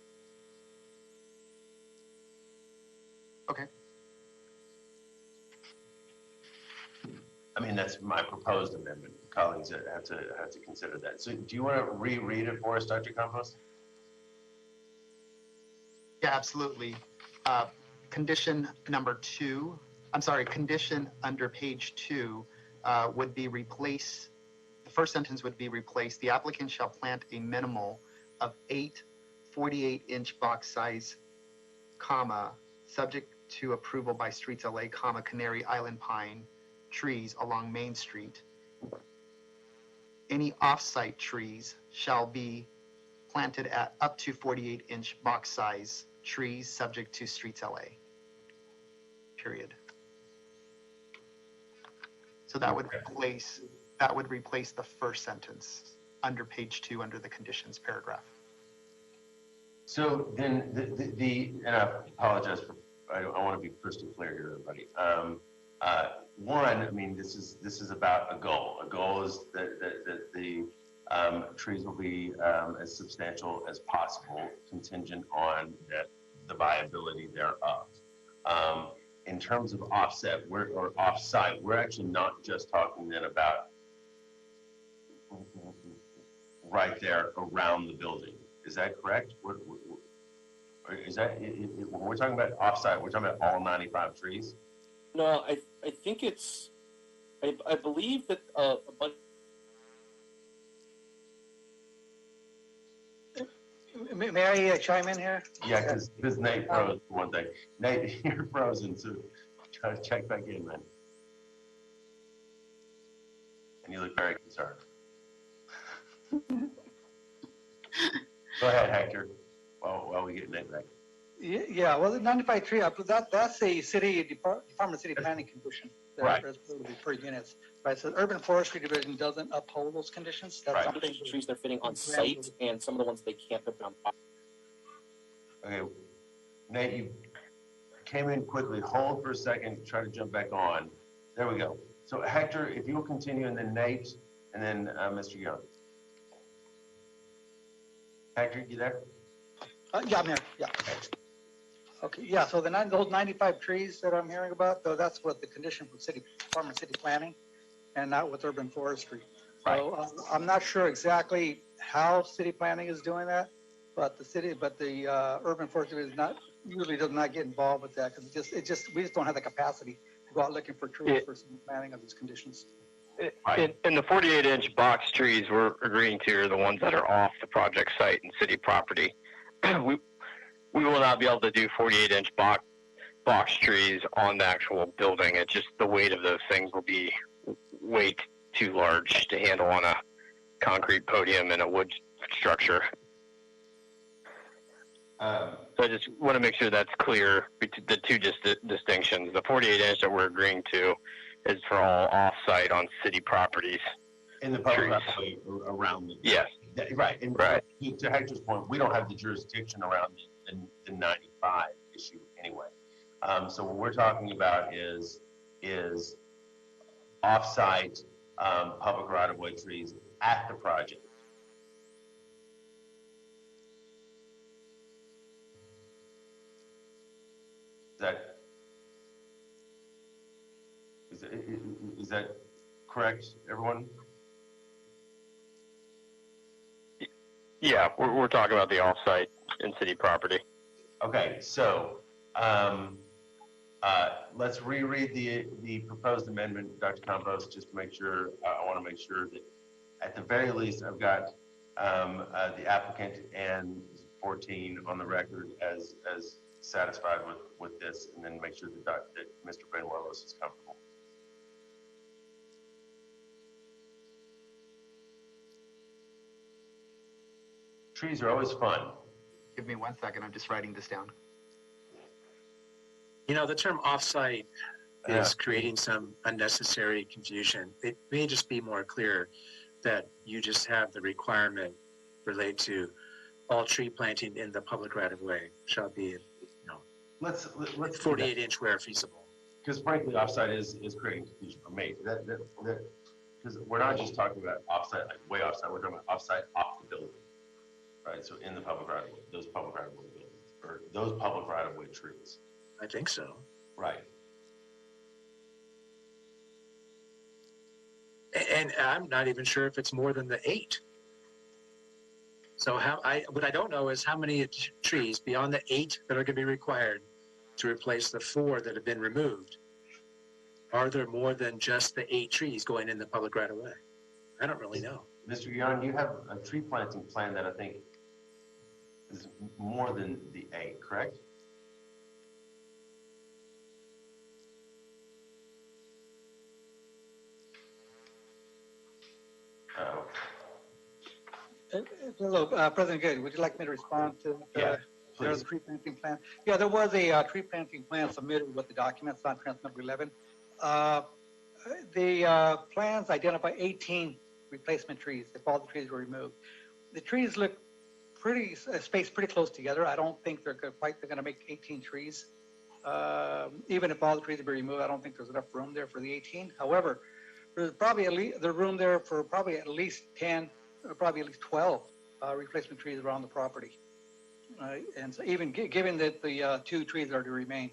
Speaker 2: Okay.
Speaker 1: I mean, that's my proposed amendment. Colleagues have to consider that. So do you want to reread it for us, Dr. Campos?
Speaker 2: Yeah, absolutely. Condition number 2, condition under page 2 would be replace, the first sentence would be replaced. The applicant shall plant a minimal of 8 48-inch box size, subject to approval by Streets LA, Canary Island pine trees along Main Street. Any off-site trees shall be planted at up to 48-inch box size trees subject to Streets LA. Period. So that would replace the first sentence under page 2 under the conditions paragraph.
Speaker 1: So then and I apologize for, I want to be crystal clear here, everybody. One, I mean, this is about a goal. A goal is that the trees will be as substantial as possible, contingent on the viability thereof. In terms of offset, or offsite, we're actually not just talking then about right there around the building. Is that correct? Is that, when we're talking about offsite, we're talking about all 95 trees?
Speaker 7: No, I think it's, I believe that a bunch.
Speaker 6: May I chime in here?
Speaker 1: Yeah, because Nate froze for one thing. Nate, you're frozen, so try to check back in, man. And you look very concerned. Go ahead, Hector, while we get Nate back.
Speaker 6: Yeah, well, the 95 tree, that's a Department of City Planning condition.
Speaker 1: Right.
Speaker 6: Per units, right? So the Urban Forestry Division doesn't uphold those conditions. That's
Speaker 1: Right.
Speaker 7: Some of the trees they're fitting on site, and some of the ones they can't put on.
Speaker 1: Okay, Nate, you came in quickly. Hold for a second, try to jump back on. There we go. So Hector, if you will continue, and then Nate, and then Mr. Young. Hector, you there?
Speaker 6: Yeah, I'm here, yeah. Okay, yeah, so those 95 trees that I'm hearing about, though, that's what the condition from Department of City Planning, and not with Urban Forestry. So I'm not sure exactly how city planning is doing that, but the Urban Forestry usually does not get involved with that, because we just don't have the capacity to go out looking for trees for city planning of these conditions.
Speaker 12: In the 48-inch box trees we're agreeing to are the ones that are off the project site and city property. We will not be able to do 48-inch box trees on the actual building. It's just the weight of those things will be way too large to handle on a concrete podium and a wood structure. So I just want to make sure that's clear, the two distinctions. The 48-inch that we're agreeing to is for all off-site on city properties.
Speaker 1: In the public right around them.
Speaker 12: Yes.
Speaker 1: Right. And
Speaker 12: right.
Speaker 1: To Hector's point, we don't have the jurisdiction around the 95 issue anyway. So what we're talking about is off-site public right-of-way trees at the project. Is that correct, everyone?
Speaker 12: Yeah, we're talking about the off-site and city property.
Speaker 1: Okay, so let's reread the proposed amendment, Dr. Campos, just to make sure. I want to make sure that at the very least I've got the applicant and 14 on the record as satisfied with this, and then make sure that Mr. Benuelos is comfortable. Trees are always fun.
Speaker 2: Give me 1 second, I'm just writing this down.
Speaker 13: You know, the term offsite is creating some unnecessary confusion. It may just be more clear that you just have the requirement relate to all tree planting in the public right of way shall be,
Speaker 1: let's
Speaker 13: 48-inch where feasible.
Speaker 1: Because frankly, offsite is creating confusion for me. Because we're not just talking about offsite, like way offsite. We're talking about offsite off the building, right? So in the public right of way, those public right of way buildings, or those public right of way trees.
Speaker 13: I think so.
Speaker 1: Right.
Speaker 13: And I'm not even sure if it's more than the 8. So what I don't know is how many trees beyond the 8 that are going to be required to replace the 4 that have been removed. Are there more than just the 8 trees going in the public right of way? I don't really know.
Speaker 1: Mr. Yon, you have a tree planting plan that I think is more than the 8, correct?
Speaker 6: Hello, President Good, would you like me to respond to the tree planting plan? Yeah, there was a tree planting plan submitted with the documents on trans number 11. The plans identify 18 replacement trees if all the trees were removed. The trees look pretty spaced pretty close together. I don't think they're going to make 18 trees. Even if all the trees are removed, I don't think there's enough room there for the 18. However, there's probably the room there for probably at least 10, probably at least 12 replacement trees around the property. And so even given that the 2 trees are to remain.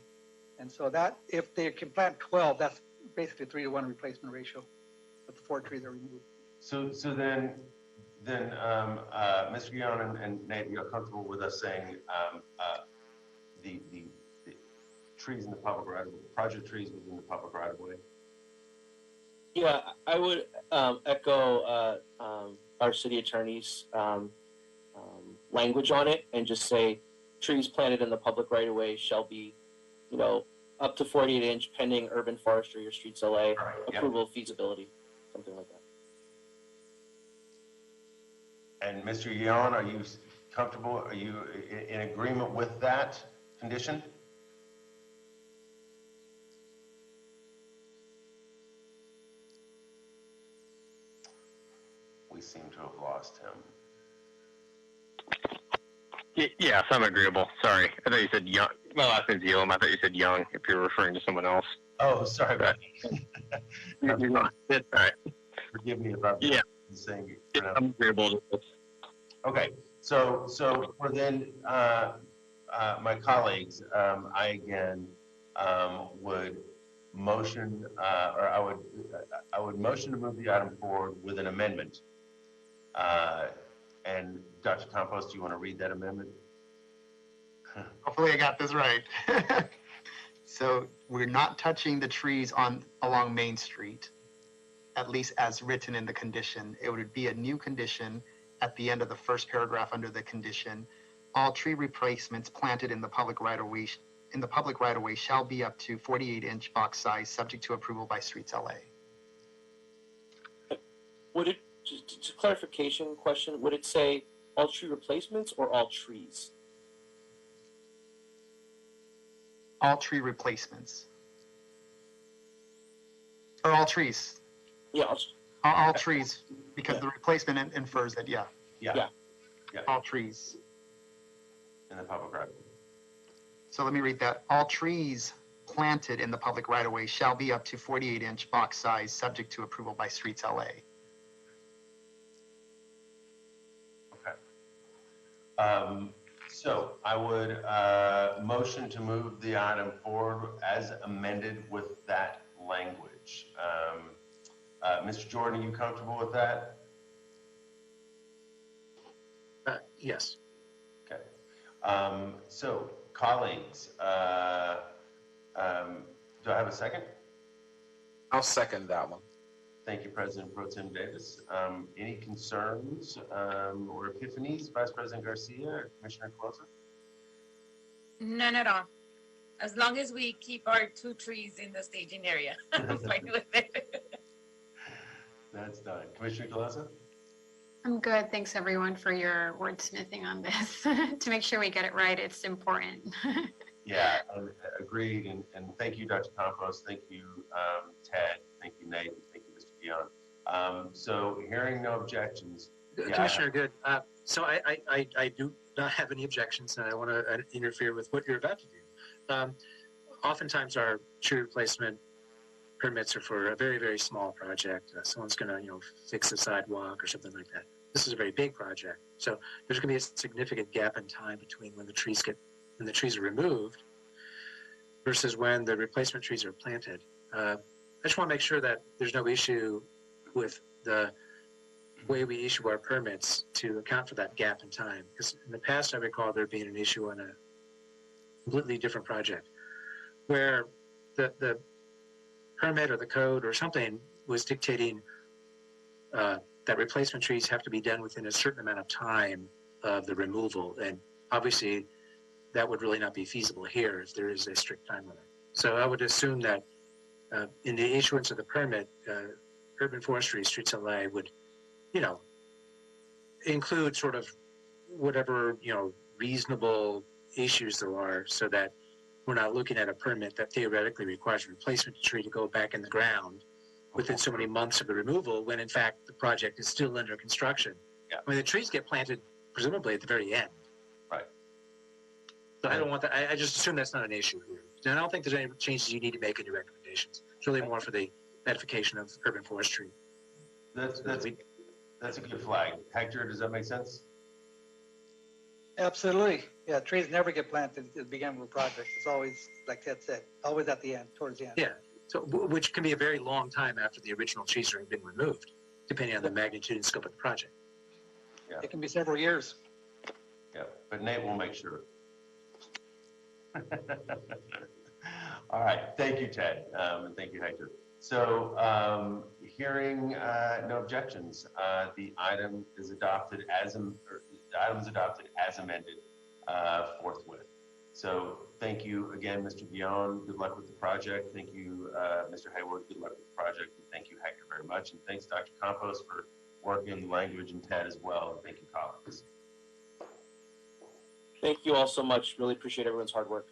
Speaker 6: And so that if they can plant 12, that's basically a 3-to-1 replacement ratio, but the 4 trees are removed.
Speaker 1: So then, Mr. Guillon and Nate, you're comfortable with us saying the trees in the public right of way, project trees within the public right of way?
Speaker 7: Yeah, I would echo our city attorney's language on it and just say trees planted in the public right of way shall be, up to 48-inch pending urban forestry or streets LA approval of feasibility, something like that.
Speaker 1: And Mr. Guillon, are you comfortable? Are you in agreement with that condition? We seem to have lost him.
Speaker 12: Yes, I'm agreeable. Sorry. I thought you said young. My last name's Elam. I thought you said young if you were referring to someone else.
Speaker 1: Oh, sorry about that.
Speaker 12: You're not. All right.
Speaker 1: Forgive me about saying it.
Speaker 12: Yeah, I'm agreeable to this.
Speaker 1: Okay, so for then my colleagues, I again would motion, or I would motion to move the item forward with an amendment. And Dr. Campos, do you want to read that amendment?
Speaker 2: Hopefully I got this right. So we're not touching the trees along Main Street, at least as written in the condition. It would be a new condition at the end of the first paragraph under the condition. All tree replacements planted in the public right-of-way shall be up to 48-inch box size, subject to approval by Streets LA.
Speaker 7: Would it, just a clarification question, would it say all tree replacements or all trees?
Speaker 2: All tree replacements. Or all trees.
Speaker 7: Yeah.
Speaker 2: All trees, because the replacement infers that, yeah. All trees.
Speaker 1: In the public right of way.
Speaker 2: So let me read that. All trees planted in the public right-of-way shall be up to 48-inch box size, subject to approval by Streets LA.
Speaker 1: Okay. So I would motion to move the item forward as amended with that language. Mr. Jordan, are you comfortable with that?
Speaker 13: Yes.
Speaker 1: Okay. So colleagues, do I have a second?
Speaker 4: I'll second that one.
Speaker 1: Thank you, President Pro Tem Davis. Any concerns or epiphanies, Vice President Garcia or Commissioner Closa?
Speaker 9: None at all. As long as we keep our 2 trees in the staging area, I'm fine with it.
Speaker 1: That's done. Commissioner Closa?
Speaker 5: I'm good. Thanks everyone for your wordsmithing on this to make sure we get it right. It's important.
Speaker 1: Yeah, agreed. And thank you, Dr. Campos. Thank you, Ted. Thank you, Nate. Thank you, Mr. Guillon. So hearing no objections.
Speaker 13: Commissioner Good. So I do not have any objections, and I want to interfere with what you're about to do. Oftentimes our tree replacement permits are for a very, very small project. Someone's going to, fix a sidewalk or something like that. This is a very big project. So there's going to be a significant gap in time between when the trees are removed versus when the replacement trees are planted. I just want to make sure that there's no issue with the way we issue our permits to account for that gap in time. Because in the past, I recall there being an issue on a completely different project where the permit or the code or something was dictating that replacement trees have to be done within a certain amount of time of the removal. And obviously that would really not be feasible here if there is a strict time limit. So I would assume that in the issuance of the permit, Urban Forestry Streets LA would, include sort of whatever, reasonable issues there are so that we're not looking at a permit that theoretically requires a replacement tree to go back in the ground within so many months of the removal when in fact the project is still under construction.
Speaker 1: Yeah.
Speaker 13: I mean, the trees get planted presumably at the very end.
Speaker 1: Right.
Speaker 13: So I don't want that. I just assume that's not an issue here. And I don't think there's any changes you need to make in your recommendations. It's really more for the edification of urban forestry.
Speaker 1: That's a good flag. Hector, does that make sense?
Speaker 6: Absolutely. Yeah, trees never get planted at the beginning of a project. It's always, like Ted said, always at the end, towards the end.
Speaker 13: Yeah. So, which can be a very long time after the original trees have been removed, depending on the magnitude and scope of the project.
Speaker 1: Yeah.
Speaker 6: It can be several years.
Speaker 1: Yeah, but Nate will make sure. All right, thank you, Ted, and thank you, Hector. So, hearing no objections, the item is adopted as amended forthwith. So, thank you again, Mr. Guillaume. Good luck with the project. Thank you, Mr. Hayward. Good luck with the project. And thank you, Hector, very much. And thanks, Dr. Campos, for working the language, and Ted as well. And thank you, colleagues.
Speaker 7: Thank you all so much. Really appreciate everyone's hard work.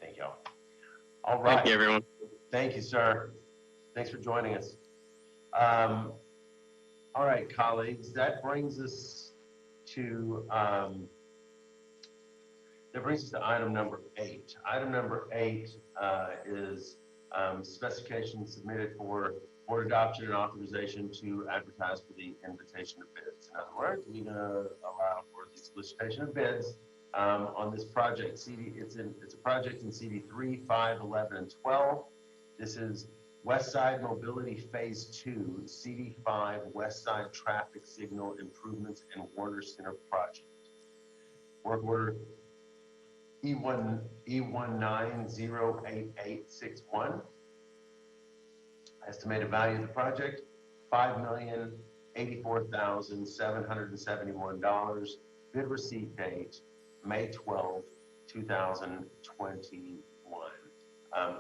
Speaker 1: Thank you all. All right.
Speaker 12: Thank you, everyone.
Speaker 1: Thank you, sir. Thanks for joining us. All right, colleagues, that brings us to item number 8. Item number 8 is specifications submitted for board adoption and authorization to advertise for the invitation of bids. In other words, we're going to allow for the solicitation of bids on this project. It's a project in CD 3, 5, 11, and 12. This is West Side Mobility Phase 2, CD 5, West Side Traffic Signal Improvements and Warner Center Project. Work order E1908861. Estimated value of the project, $5,084,771. Bid receipt date, May 12, 2021.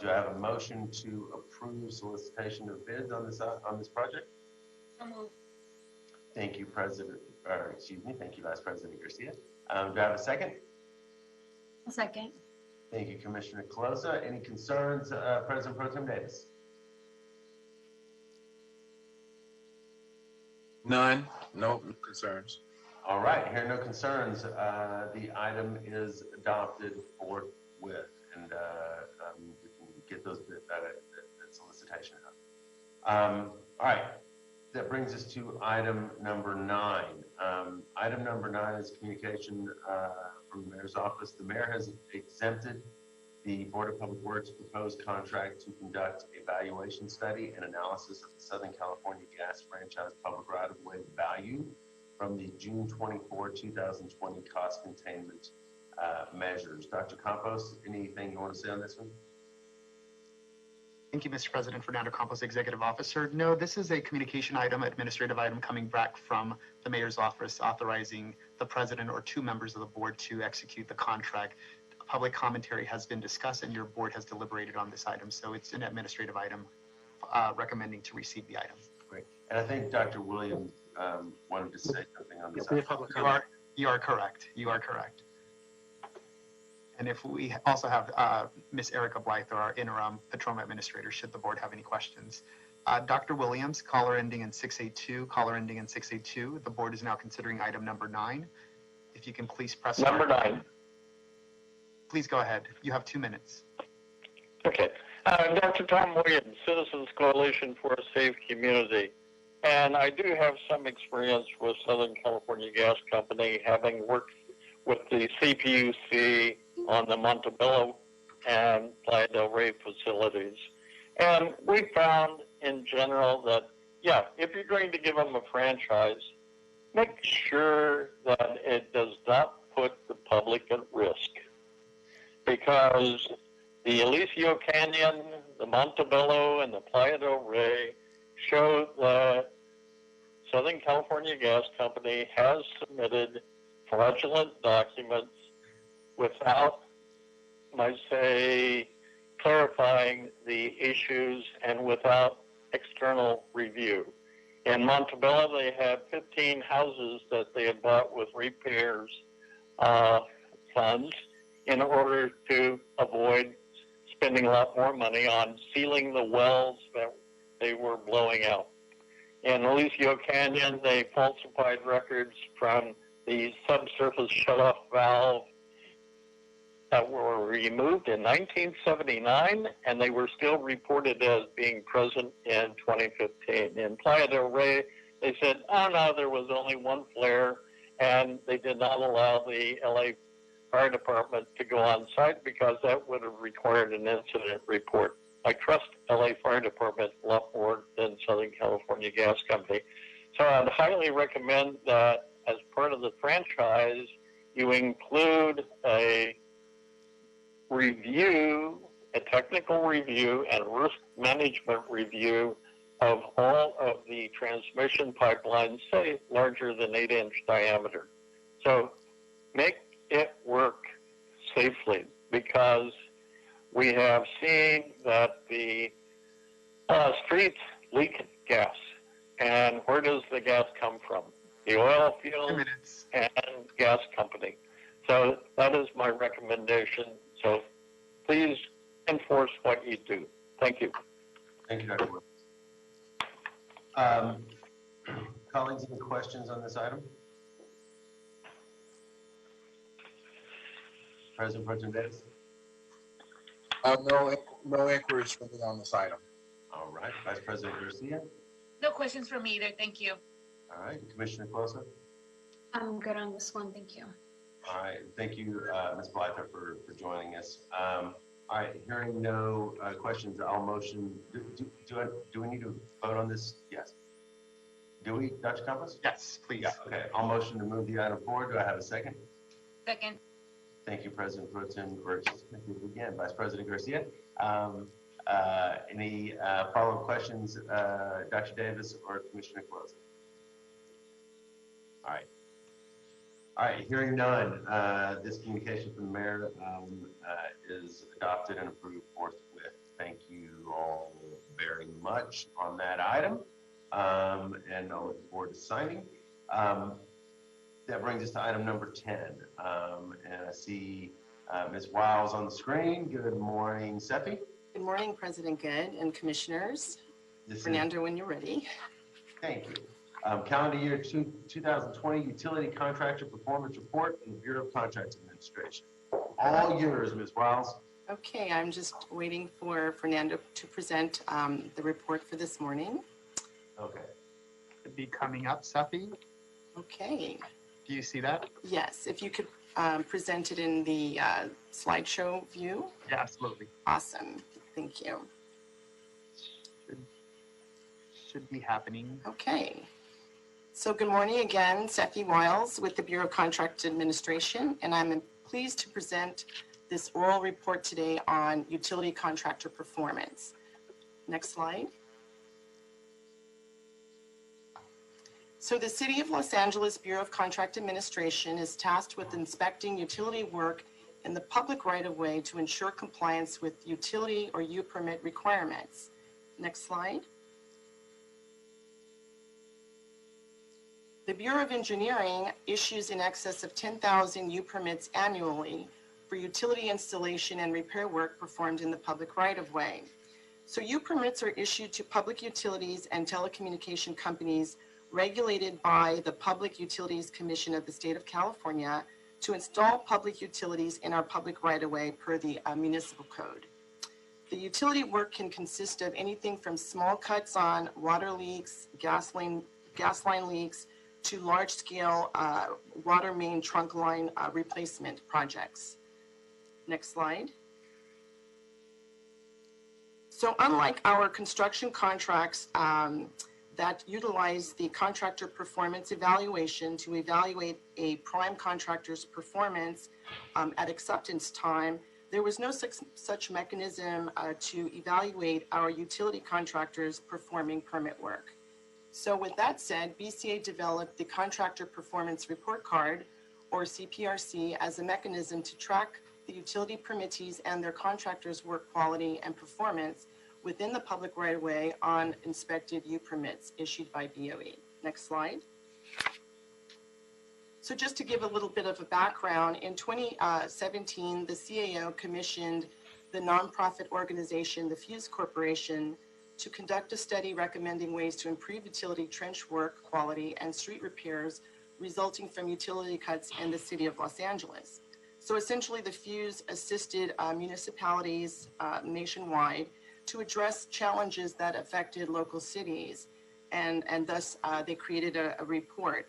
Speaker 1: Do I have a motion to approve solicitation of bids on this project?
Speaker 9: So moved.
Speaker 1: Thank you, Vice President Garcia. Do I have a second?
Speaker 5: A second.
Speaker 1: Thank you, Commissioner Calosa. Any concerns, President Pro Tem Davis?
Speaker 4: None, no concerns.
Speaker 1: All right, hearing no concerns, the item is adopted forthwith, and we can get that solicitation out. All right, that brings us to item number 9. Item number 9 is communication from the mayor's office. The mayor has exempted the Board of Public Works proposed contract to conduct a valuation study and analysis of the Southern California Gas Franchise Public Right-of-Way value from the June 24, 2020 cost containment measures. Dr. Campos, anything you want to say on this one?
Speaker 2: Thank you, Mr. President. Fernando Campos, Executive Officer. No, this is a communication item, administrative item coming back from the mayor's office authorizing the president or 2 members of the board to execute the contract. Public commentary has been discussed and your board has deliberated on this item. So it's an administrative item recommending to receive the item.
Speaker 1: Great. And I think Dr. Williams wanted to say something on this.
Speaker 2: You are correct. You are correct. And if we also have Ms. Erica Blythe, or our interim Patroma administrator, should the board have any questions. Dr. Williams, caller ending in 682, caller ending in 682. The board is now considering item number 9. If you can please press
Speaker 3: Number 9.
Speaker 2: Please go ahead. You have 2 minutes.
Speaker 3: Okay. Dr. Tom Williams, Citizens Coalition for a Safe Community. And I do have some experience with Southern California Gas Company, having worked with the CPUC on the Montebello and Playa del Rey facilities. And we found in general that, yeah, if you're going to give them a franchise, make sure that it does not put the public at risk. Because the Alicio Canyon, the Montebello, and the Playa del Rey show that Southern California Gas Company has submitted fraudulent documents without, I say, clarifying the issues and without external review. In Montebello, they have 15 houses that they had bought with repairs funds in order to avoid spending a lot more money on sealing the wells that they were blowing out. In Alicio Canyon, they falsified records from the subsurface shut-off valve that were removed in 1979, and they were still reported as being present in 2015. In Playa del Rey, they said, oh no, there was only one flare, and they did not allow the LA Fire Department to go on site because that would have required an incident report. I trust LA Fire Department a lot more than Southern California Gas Company. So I'd highly recommend that as part of the franchise, you include a review, a technical review and risk management review of all of the transmission pipelines, say larger than 8-inch diameter. So make it work safely, because we have seen that the streets leak gas. And where does the gas come from? The oil field and gas company. So that is my recommendation. So please enforce what you do. Thank you.
Speaker 1: Thank you, Dr. Wood. Colleagues, any questions on this item? President Pro Tem Davis?
Speaker 4: No inquiries for me on this item.
Speaker 1: All right. Vice President Garcia?
Speaker 9: No questions from me either. Thank you.
Speaker 1: All right. Commissioner Closa?
Speaker 5: I'm good on this one, thank you.
Speaker 1: All right. Thank you, Ms. Blyther, for joining us. All right. Hearing no questions, I'll motion. Do we need to vote on this? Yes. Do we, Dr. Campos?
Speaker 2: Yes, please.
Speaker 1: Yeah. Okay. I'll motion to move the item forward. Do I have a second?
Speaker 9: Second.
Speaker 1: Thank you, President Pro Tem, or thank you again, Vice President Garcia. Any follow-up questions, Dr. Davis or Commissioner Closa? All right. All right, hearing none, this communication from the mayor is adopted and approved forthwith. Thank you all very much on that item, and I look forward to signing. That brings us to item number 10, and I see Ms. Wiles on the screen. Good morning, Seppi.
Speaker 14: Good morning, President Good and Commissioners. Fernando, when you're ready.
Speaker 1: Thank you. Calendar year 2020 Utility Contractor Performance Report in the Bureau of Contracts Administration. All yours, Ms. Wiles.
Speaker 14: Okay, I'm just waiting for Fernando to present the report for this morning.
Speaker 1: Okay.
Speaker 2: It'd be coming up, Safi.
Speaker 14: Okay.
Speaker 2: Do you see that?
Speaker 14: Yes, if you could present it in the slideshow view.
Speaker 2: Yeah, absolutely.
Speaker 14: Awesome. Thank you.
Speaker 2: Should be happening.
Speaker 14: Okay. So good morning again, Seppi Wiles with the Bureau of Contract Administration, and I'm pleased to present this oral report today on utility contractor performance. Next slide. So the City of Los Angeles Bureau of Contract Administration is tasked with inspecting utility work in the public right-of-way to ensure compliance with utility or U-permit requirements. Next slide. The Bureau of Engineering issues in excess of 10,000 U-permits annually for utility installation and repair work performed in the public right-of-way. So U-permits are issued to public utilities and telecommunication companies regulated by the Public Utilities Commission of the State of California to install public utilities in our public right-of-way per the municipal code. The utility work can consist of anything from small cuts on water leaks, gas line leaks, to large-scale water main trunk line replacement projects. Next slide. So unlike our construction contracts that utilize the contractor performance evaluation to evaluate a prime contractor's performance at acceptance time, there was no such mechanism to evaluate our utility contractors performing permit work. So with that said, BCA developed the Contractor Performance Report Card, or CPRC, as a mechanism to track the utility permittees and their contractors' work quality and performance within the public right-of-way on inspected U-permits issued by BOE. Next slide. So just to give a little bit of a background, in 2017, the CAO commissioned the nonprofit organization, the Fuse Corporation, to conduct a study recommending ways to improve utility trench work quality and street repairs resulting from utility cuts in the city of Los Angeles. So essentially, the fuse assisted municipalities nationwide to address challenges that affected local cities, and thus they created a report.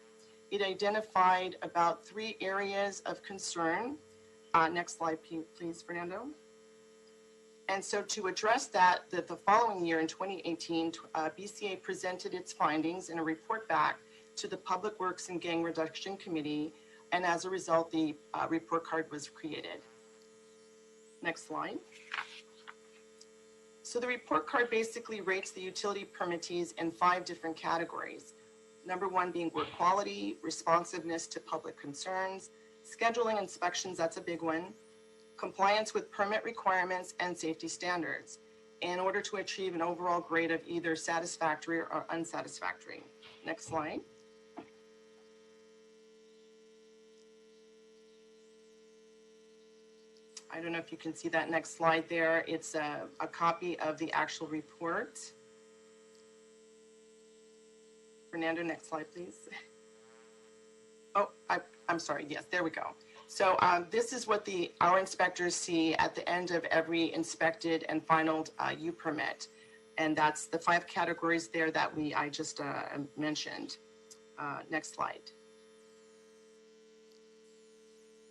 Speaker 14: It identified about 3 areas of concern. Next slide, please, Fernando. And so to address that, the following year in 2018, BCA presented its findings in a report back to the Public Works and Gang Reduction Committee, and as a result, the report card was created. Next slide. So the report card basically rates the utility permittees in 5 different categories. Number 1 being work quality, responsiveness to public concerns, scheduling inspections, that's a big one, compliance with permit requirements and safety standards, in order to achieve an overall grade of either satisfactory or unsatisfactory. Next slide. I don't know if you can see that next slide there. It's a copy of the actual report. Fernando, next slide, please. Oh, I'm sorry. Yes, there we go. So this is what our inspectors see at the end of every inspected and finalized U permit. And that's the 5 categories there that I just mentioned. Next slide.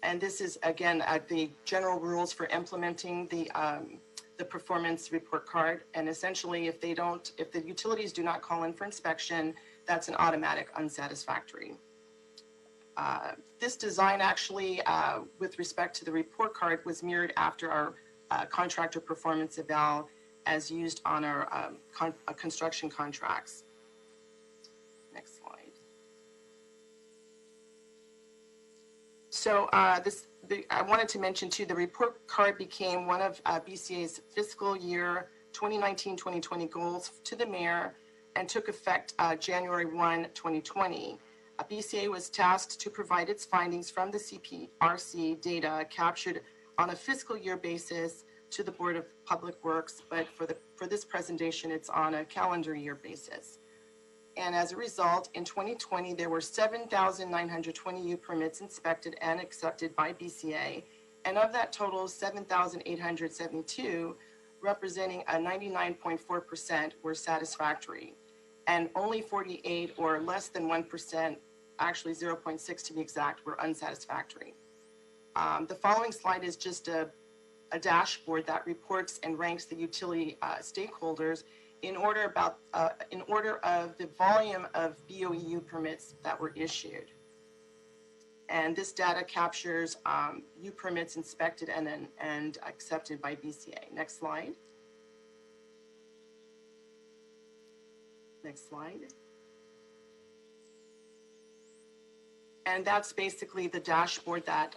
Speaker 14: And this is, again, the general rules for implementing the performance report card. And essentially, if the utilities do not call in for inspection, that's an automatic unsatisfactory. This design actually, with respect to the report card, was mirrored after our contractor performance eval as used on our construction contracts. Next slide. So I wanted to mention too, the report card became one of BCA's fiscal year 2019-2020 goals to the mayor and took effect January 1, 2020. BCA was tasked to provide its findings from the CPRC data captured on a fiscal year basis to the Board of Public Works, but for this presentation, it's on a calendar year basis. And as a result, in 2020, there were 7,920 U permits inspected and accepted by BCA, and of that total, 7,872, representing a 99.4%, were satisfactory, and only 48, or less than 1%, actually 0.6 to be exact, were unsatisfactory. The following slide is just a dashboard that reports and ranks the utility stakeholders in order of the volume of BOEU permits that were issued. And this data captures U permits inspected and accepted by BCA. Next slide. Next slide. And that's basically the dashboard that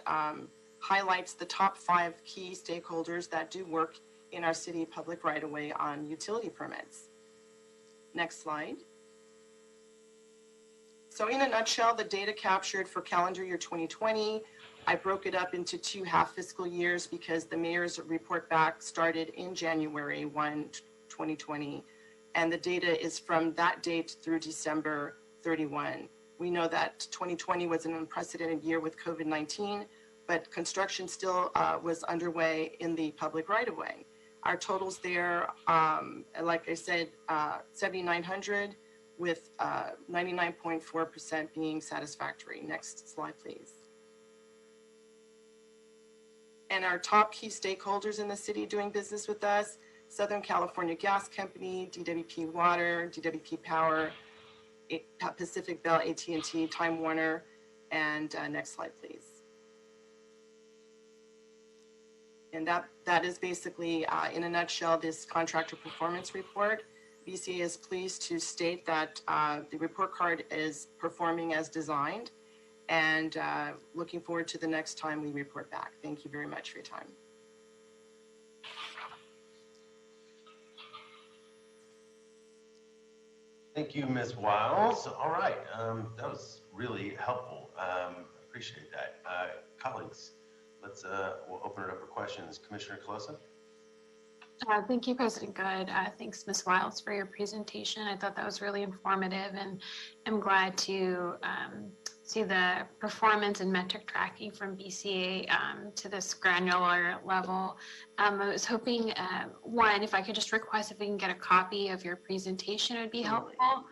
Speaker 14: highlights the top 5 key stakeholders that do work in our city public right-of-way on utility permits. Next slide. So in a nutshell, the data captured for calendar year 2020, I broke it up into 2 half fiscal years because the mayor's report back started in January 1, 2020, and the data is from that date through December 31. We know that 2020 was an unprecedented year with COVID-19, but construction still was underway in the public right-of-way. Our totals there, like I said, 7,900 with 99.4% being satisfactory. Next slide, please. And our top key stakeholders in the city doing business with us: Southern California Gas Company, DWP Water, DWP Power, Pacific Bell, AT&T, Time Warner, and next slide, please. And that is basically, in a nutshell, this contractor performance report. BCA is pleased to state that the report card is performing as designed, and looking forward to the next time we report back. Thank you very much for your time.
Speaker 1: Thank you, Ms. Wiles. All right, that was really helpful. Appreciate that. Colleagues, we'll open it up for questions. Commissioner Colosa?
Speaker 5: Thank you, President Good. Thanks, Ms. Wiles, for your presentation. I thought that was really informative, and I'm glad to see the performance and metric tracking from BCA to this granular level. I was hoping, one, if I could just request if we can get a copy of your presentation, it would be helpful.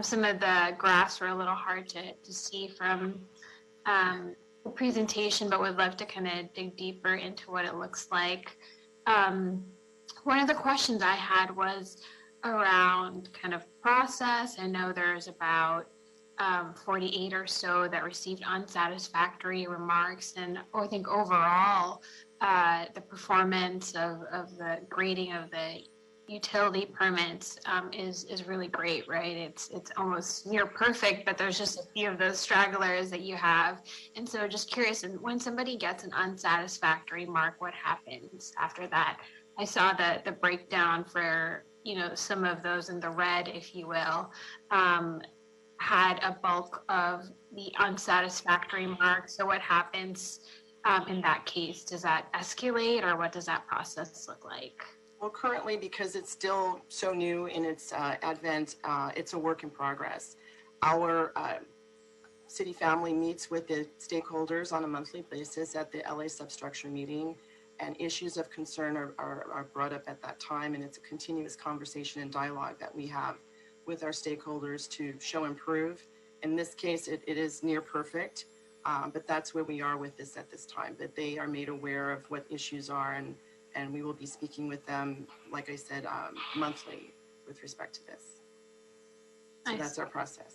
Speaker 5: Some of the graphs were a little hard to see from the presentation, but would love to kind of dig deeper into what it looks like. One of the questions I had was around kind of process. I know there's about 48 or so that received unsatisfactory remarks, and I think overall the performance of the grading of the utility permits is really great, right? It's almost near perfect, but there's just a few of those stragglers that you have. And so just curious, and when somebody gets an unsatisfactory mark, what happens after that? I saw the breakdown for, you know, some of those in the red, if you will, had a bulk of the unsatisfactory marks. So what happens in that case? Does that escalate, or what does that process look like?
Speaker 14: Well, currently, because it's still so new in its advent, it's a work in progress. Our city family meets with the stakeholders on a monthly basis at the LA substructure meeting, and issues of concern are brought up at that time, and it's a continuous conversation and dialogue that we have with our stakeholders to show improve. In this case, it is near perfect, but that's where we are with this at this time. But they are made aware of what issues are, and we will be speaking with them, like I said, monthly with respect to this. So
Speaker 5: Nice.
Speaker 14: that's our process.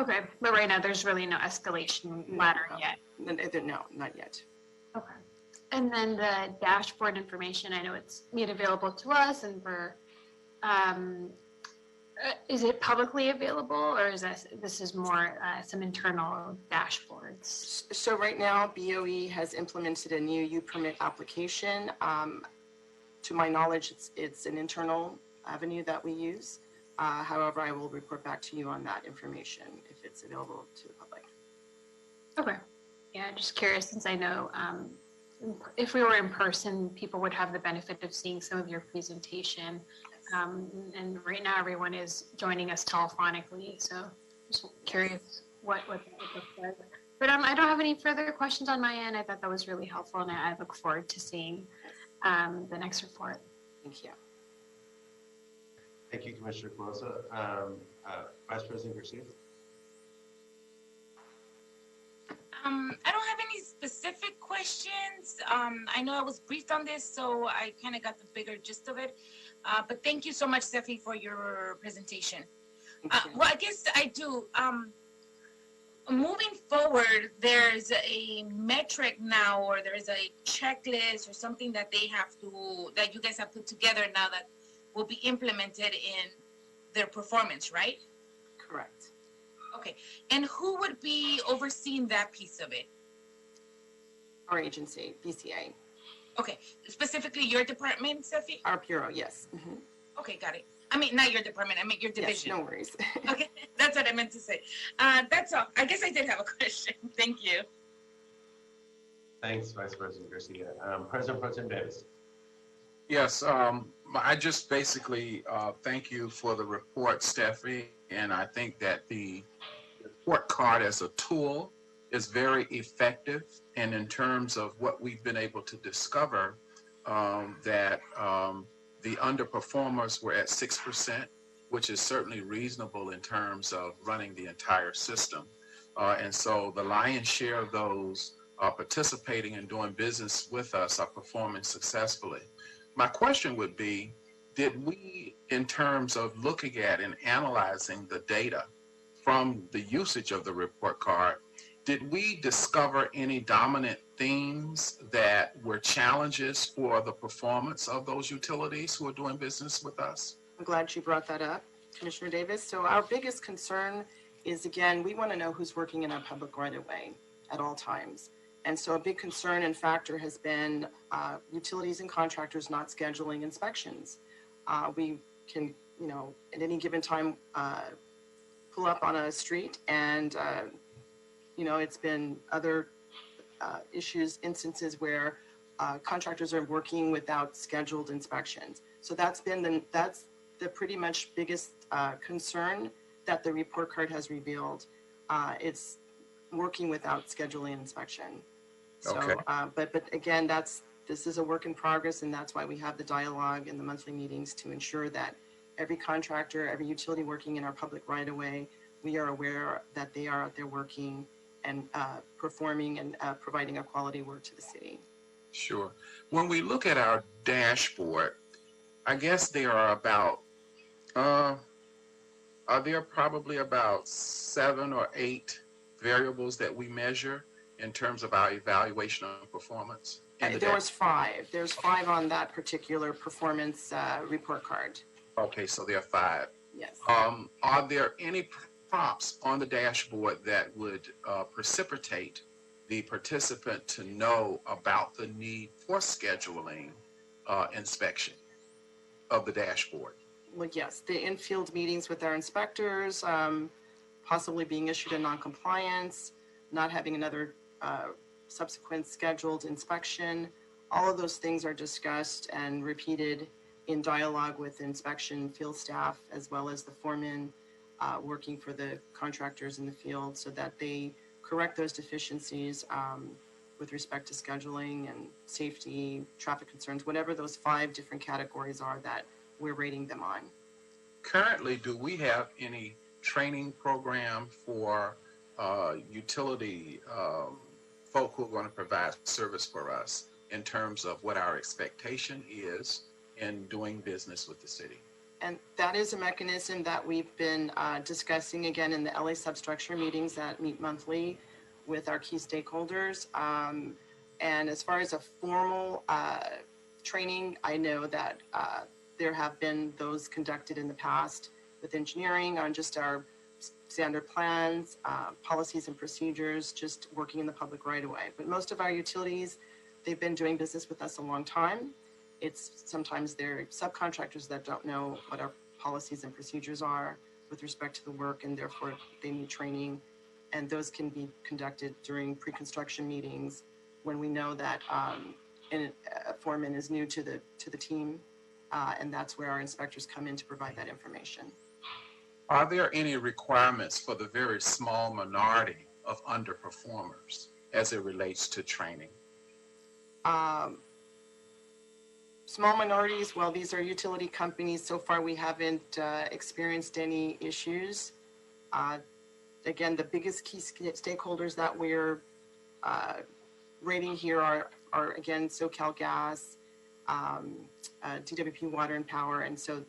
Speaker 5: Okay, but right now there's really no escalation ladder yet.
Speaker 14: No, not yet.
Speaker 5: Okay. And then the dashboard information, I know it's made available to us, and for, is it publicly available, or is this is more some internal dashboards?
Speaker 14: So right now, BOE has implemented a new U-permit application. To my knowledge, it's an internal avenue that we use. However, I will report back to you on that information if it's available to the public.
Speaker 5: Okay. Yeah, just curious, since I know if we were in person, people would have the benefit of seeing some of your presentation. And right now, everyone is joining us telephonically, so just curious what that would look like. But I don't have any further questions on my end. I thought that was really helpful, and I look forward to seeing the next report.
Speaker 14: Thank you.
Speaker 1: Thank you, Commissioner Colosa. Vice President Garcia.
Speaker 9: I don't have any specific questions. I know I was briefed on this, so I kind of got the bigger gist of it. But thank you so much, Steffi, for your presentation. Well, I guess I do. Moving forward, there's a metric now, or there's a checklist or something that that you guys have put together now that will be implemented in their performance, right?
Speaker 14: Correct.
Speaker 9: Okay. And who would be overseeing that piece of it?
Speaker 14: Our agency, BCA.
Speaker 9: Okay. Specifically your department, Steffi?
Speaker 14: Our bureau, yes. Mm-hmm.
Speaker 9: Okay, got it. I mean, not your department, I mean your division.
Speaker 14: Yes, no worries.
Speaker 9: Okay, that's what I meant to say. That's all. I guess I did have a question. Thank you.
Speaker 1: Thanks, Vice President Garcia. President Pro Tem Davis.
Speaker 4: Yes, I just basically thank you for the report, Steffi, and I think that the report card as a tool is very effective, and in terms of what we've been able to discover, that the underperformers were at 6%, which is certainly reasonable in terms of running the entire system. And so the lion's share of those participating and doing business with us are performing successfully. My question would be, did we, in terms of looking at and analyzing the data from the usage of the report card, did we discover any dominant themes that were challenges for the performance of those utilities who are doing business with us?
Speaker 14: I'm glad you brought that up, Commissioner Davis. So our biggest concern is, again, we want to know who's working in our public right-of-way at all times. And so a big concern and factor has been utilities and contractors not scheduling inspections. We can, at any given time, pull up on a street and, it's been other instances where contractors are working without scheduled inspections. So that's the pretty much biggest concern that the report card has revealed. It's working without scheduling inspection. So,
Speaker 4: Okay.
Speaker 14: but again, this is a work in progress, and that's why we have the dialogue and the monthly meetings to ensure that every contractor, every utility working in our public right of way, we are aware that they are out there working and performing and providing a quality work to the city.
Speaker 4: Sure. When we look at our dashboard, I guess there are about, are there probably about 7 or 8 variables that we measure in terms of our evaluation of performance?
Speaker 14: There was 5. There's 5 on that particular performance report card.
Speaker 4: Okay, so there are 5.
Speaker 14: Yes.
Speaker 4: Are there any prompts on the dashboard that would precipitate the participant to know about the need for scheduling inspection of the dashboard?
Speaker 14: Well, yes, the in-field meetings with our inspectors, possibly being issued a non-compliance, not having another subsequent scheduled inspection. All of those things are discussed and repeated in dialogue with inspection field staff, as well as the foreman working for the contractors in the field, so that they correct those deficiencies with respect to scheduling and safety, traffic concerns, whatever those 5 different categories are that we're rating them on.
Speaker 4: Currently, do we have any training program for utility folk who are going to provide service for us in terms of what our expectation is in doing business with the city?
Speaker 14: And that is a mechanism that we've been discussing again in the LA substructure meetings that meet monthly with our key stakeholders. And as far as a formal training, I know that there have been those conducted in the past with engineering on just our standard plans, policies and procedures, just working in the public right of way. But most of our utilities, they've been doing business with us a long time. It's sometimes they're subcontractors that don't know what our policies and procedures are with respect to the work, and therefore they need training. And those can be conducted during pre-construction meetings when we know that a foreman is new to the team, and that's where our inspectors come in to provide that information.
Speaker 4: Are there any requirements for the very small minority of underperformers as it relates to training?
Speaker 14: Small minorities, well, these are utility companies. So far, we haven't experienced any issues. Again, the biggest key stakeholders that we're rating here are again, SoCal Gas, DWP Water and Power, and so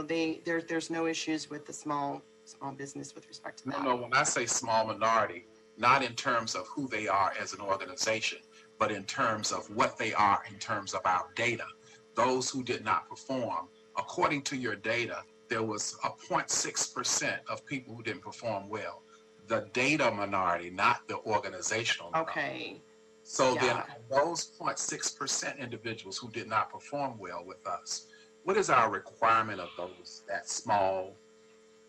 Speaker 14: there's no issues with the small business with respect to that.
Speaker 4: No, when I say small minority, not in terms of who they are as an organization, but in terms of what they are in terms of our data. Those who did not perform, according to your data, there was a 0.6% of people who didn't perform well. The data minority, not the organizational minority.
Speaker 14: Okay.
Speaker 4: So then those 0.6% individuals who did not perform well with us, what is our requirement of that small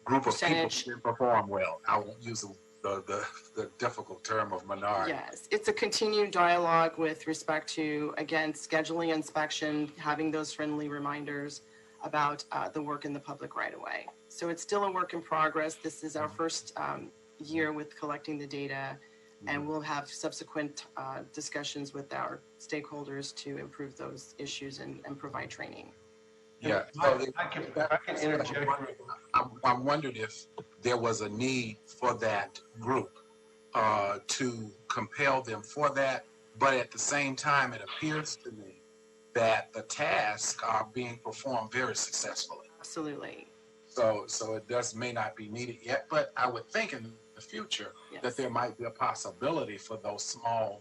Speaker 4: group of people who didn't perform well? I won't use the difficult term of minority.
Speaker 14: Yes, it's a continued dialogue with respect to, again, scheduling inspection, having those friendly reminders about the work in the public right of way. So it's still a work in progress. This is our first year with collecting the data, and we'll have subsequent discussions with our stakeholders to improve those issues and provide training.
Speaker 4: Yeah,
Speaker 1: I can interject.
Speaker 4: I wondered if there was a need for that group to compel them for that, but at the same time, it appears to me that the tasks are being performed very successfully.
Speaker 14: Absolutely.
Speaker 4: So it may not be needed yet, but I would think in the future that there might be a possibility for those small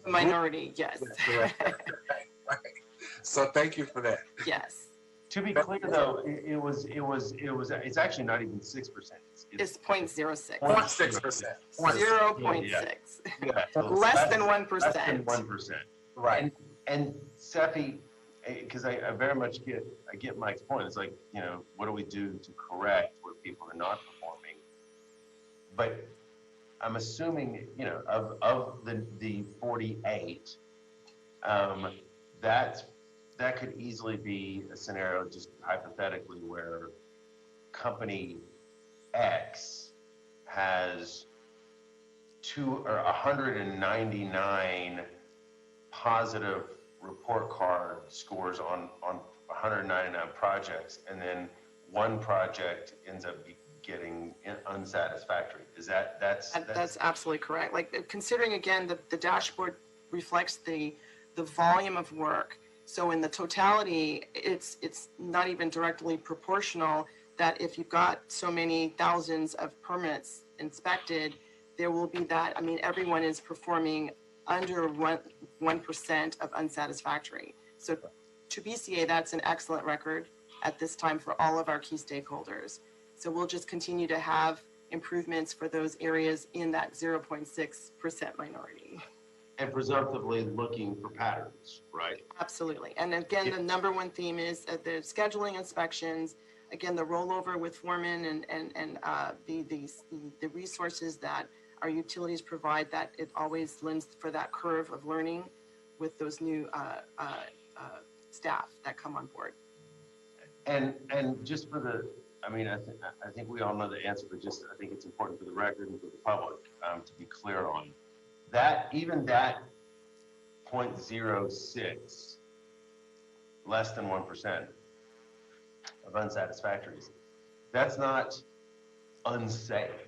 Speaker 14: minority. Yes.
Speaker 4: Right. So thank you for that.
Speaker 14: Yes.
Speaker 1: To be clear, though, it's actually not even 6%.
Speaker 14: It's 0.06.
Speaker 4: 0.6%.
Speaker 14: 0.6.
Speaker 1: Yeah.
Speaker 14: Less than 1%.
Speaker 1: Less than 1%.
Speaker 4: Right.
Speaker 1: And Sefi, because I very much get Mike's point. It's like, what do we do to correct where people are not performing? But I'm assuming, of the 48, that could easily be a scenario, just hypothetically, where company X has 199 positive report card scores on 199 projects, and then one project ends up getting unsatisfactory. Is that's
Speaker 14: absolutely correct. Like considering again, the dashboard reflects the volume of work. So in the totality, it's not even directly proportional that if you've got so many thousands of permits inspected, there will be that. I mean, everyone is performing under 1% of unsatisfactory. So to BCA, that's an excellent record at this time for all of our key stakeholders. So we'll just continue to have improvements for those areas in that 0.6% minority.
Speaker 1: And presumptively looking for patterns, right?
Speaker 14: Absolutely. And again, the number one theme is the scheduling inspections, again, the rollover with foremen and the resources that our utilities provide, that it always lends for that curve of learning with those new staff that come on board.
Speaker 1: And just for the, I mean, I think we all know the answer, but just I think it's important for the record and for the public to be clear on that. Even that 0.06, less than 1% of unsatisfactories, that's not unsafe.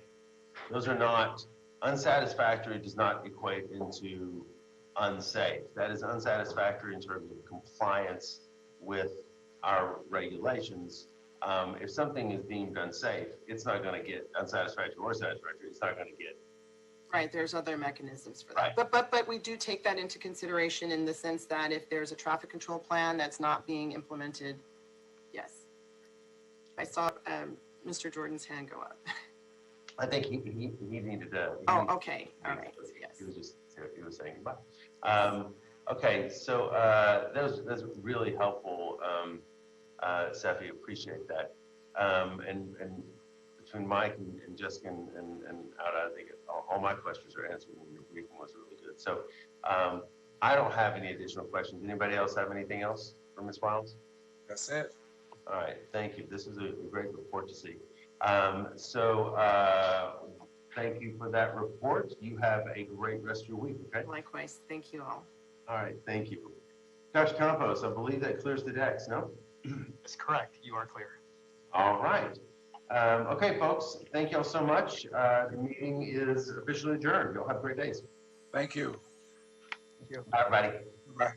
Speaker 1: Those are not, unsatisfactory does not equate into unsafe. That is unsatisfactory in terms of compliance with our regulations. If something is deemed unsafe, it's not going to get unsatisfactory or satisfactory. It's not going to get.
Speaker 14: Right, there's other mechanisms for that.
Speaker 1: Right.
Speaker 14: But we do take that into consideration in the sense that if there's a traffic control plan that's not being implemented, yes. I saw Mr. Jordan's hand go up.
Speaker 1: I think he needed to.
Speaker 14: Oh, okay, all right, yes.
Speaker 1: He was saying goodbye. Okay, so that's really helpful, Seffi, appreciate that. And between Mike and Jessica and Ada, I think all my questions are answered, and your briefing was really good. So I don't have any additional questions. Anybody else have anything else for Ms. Wiles?
Speaker 4: That's it.
Speaker 1: All right, thank you. This is a great report to see. Thank you for that report. You have a great rest of your week, okay?
Speaker 14: Likewise, thank you all.
Speaker 1: All right, thank you. Dr. Campos, I believe that clears the decks, no?
Speaker 2: That's correct. You are clear.
Speaker 1: All right. Okay, folks, thank you all so much. The meeting is officially adjourned. You'll have great days.
Speaker 4: Thank you.
Speaker 2: Thank you.
Speaker 1: Bye, everybody.
Speaker 4: Bye.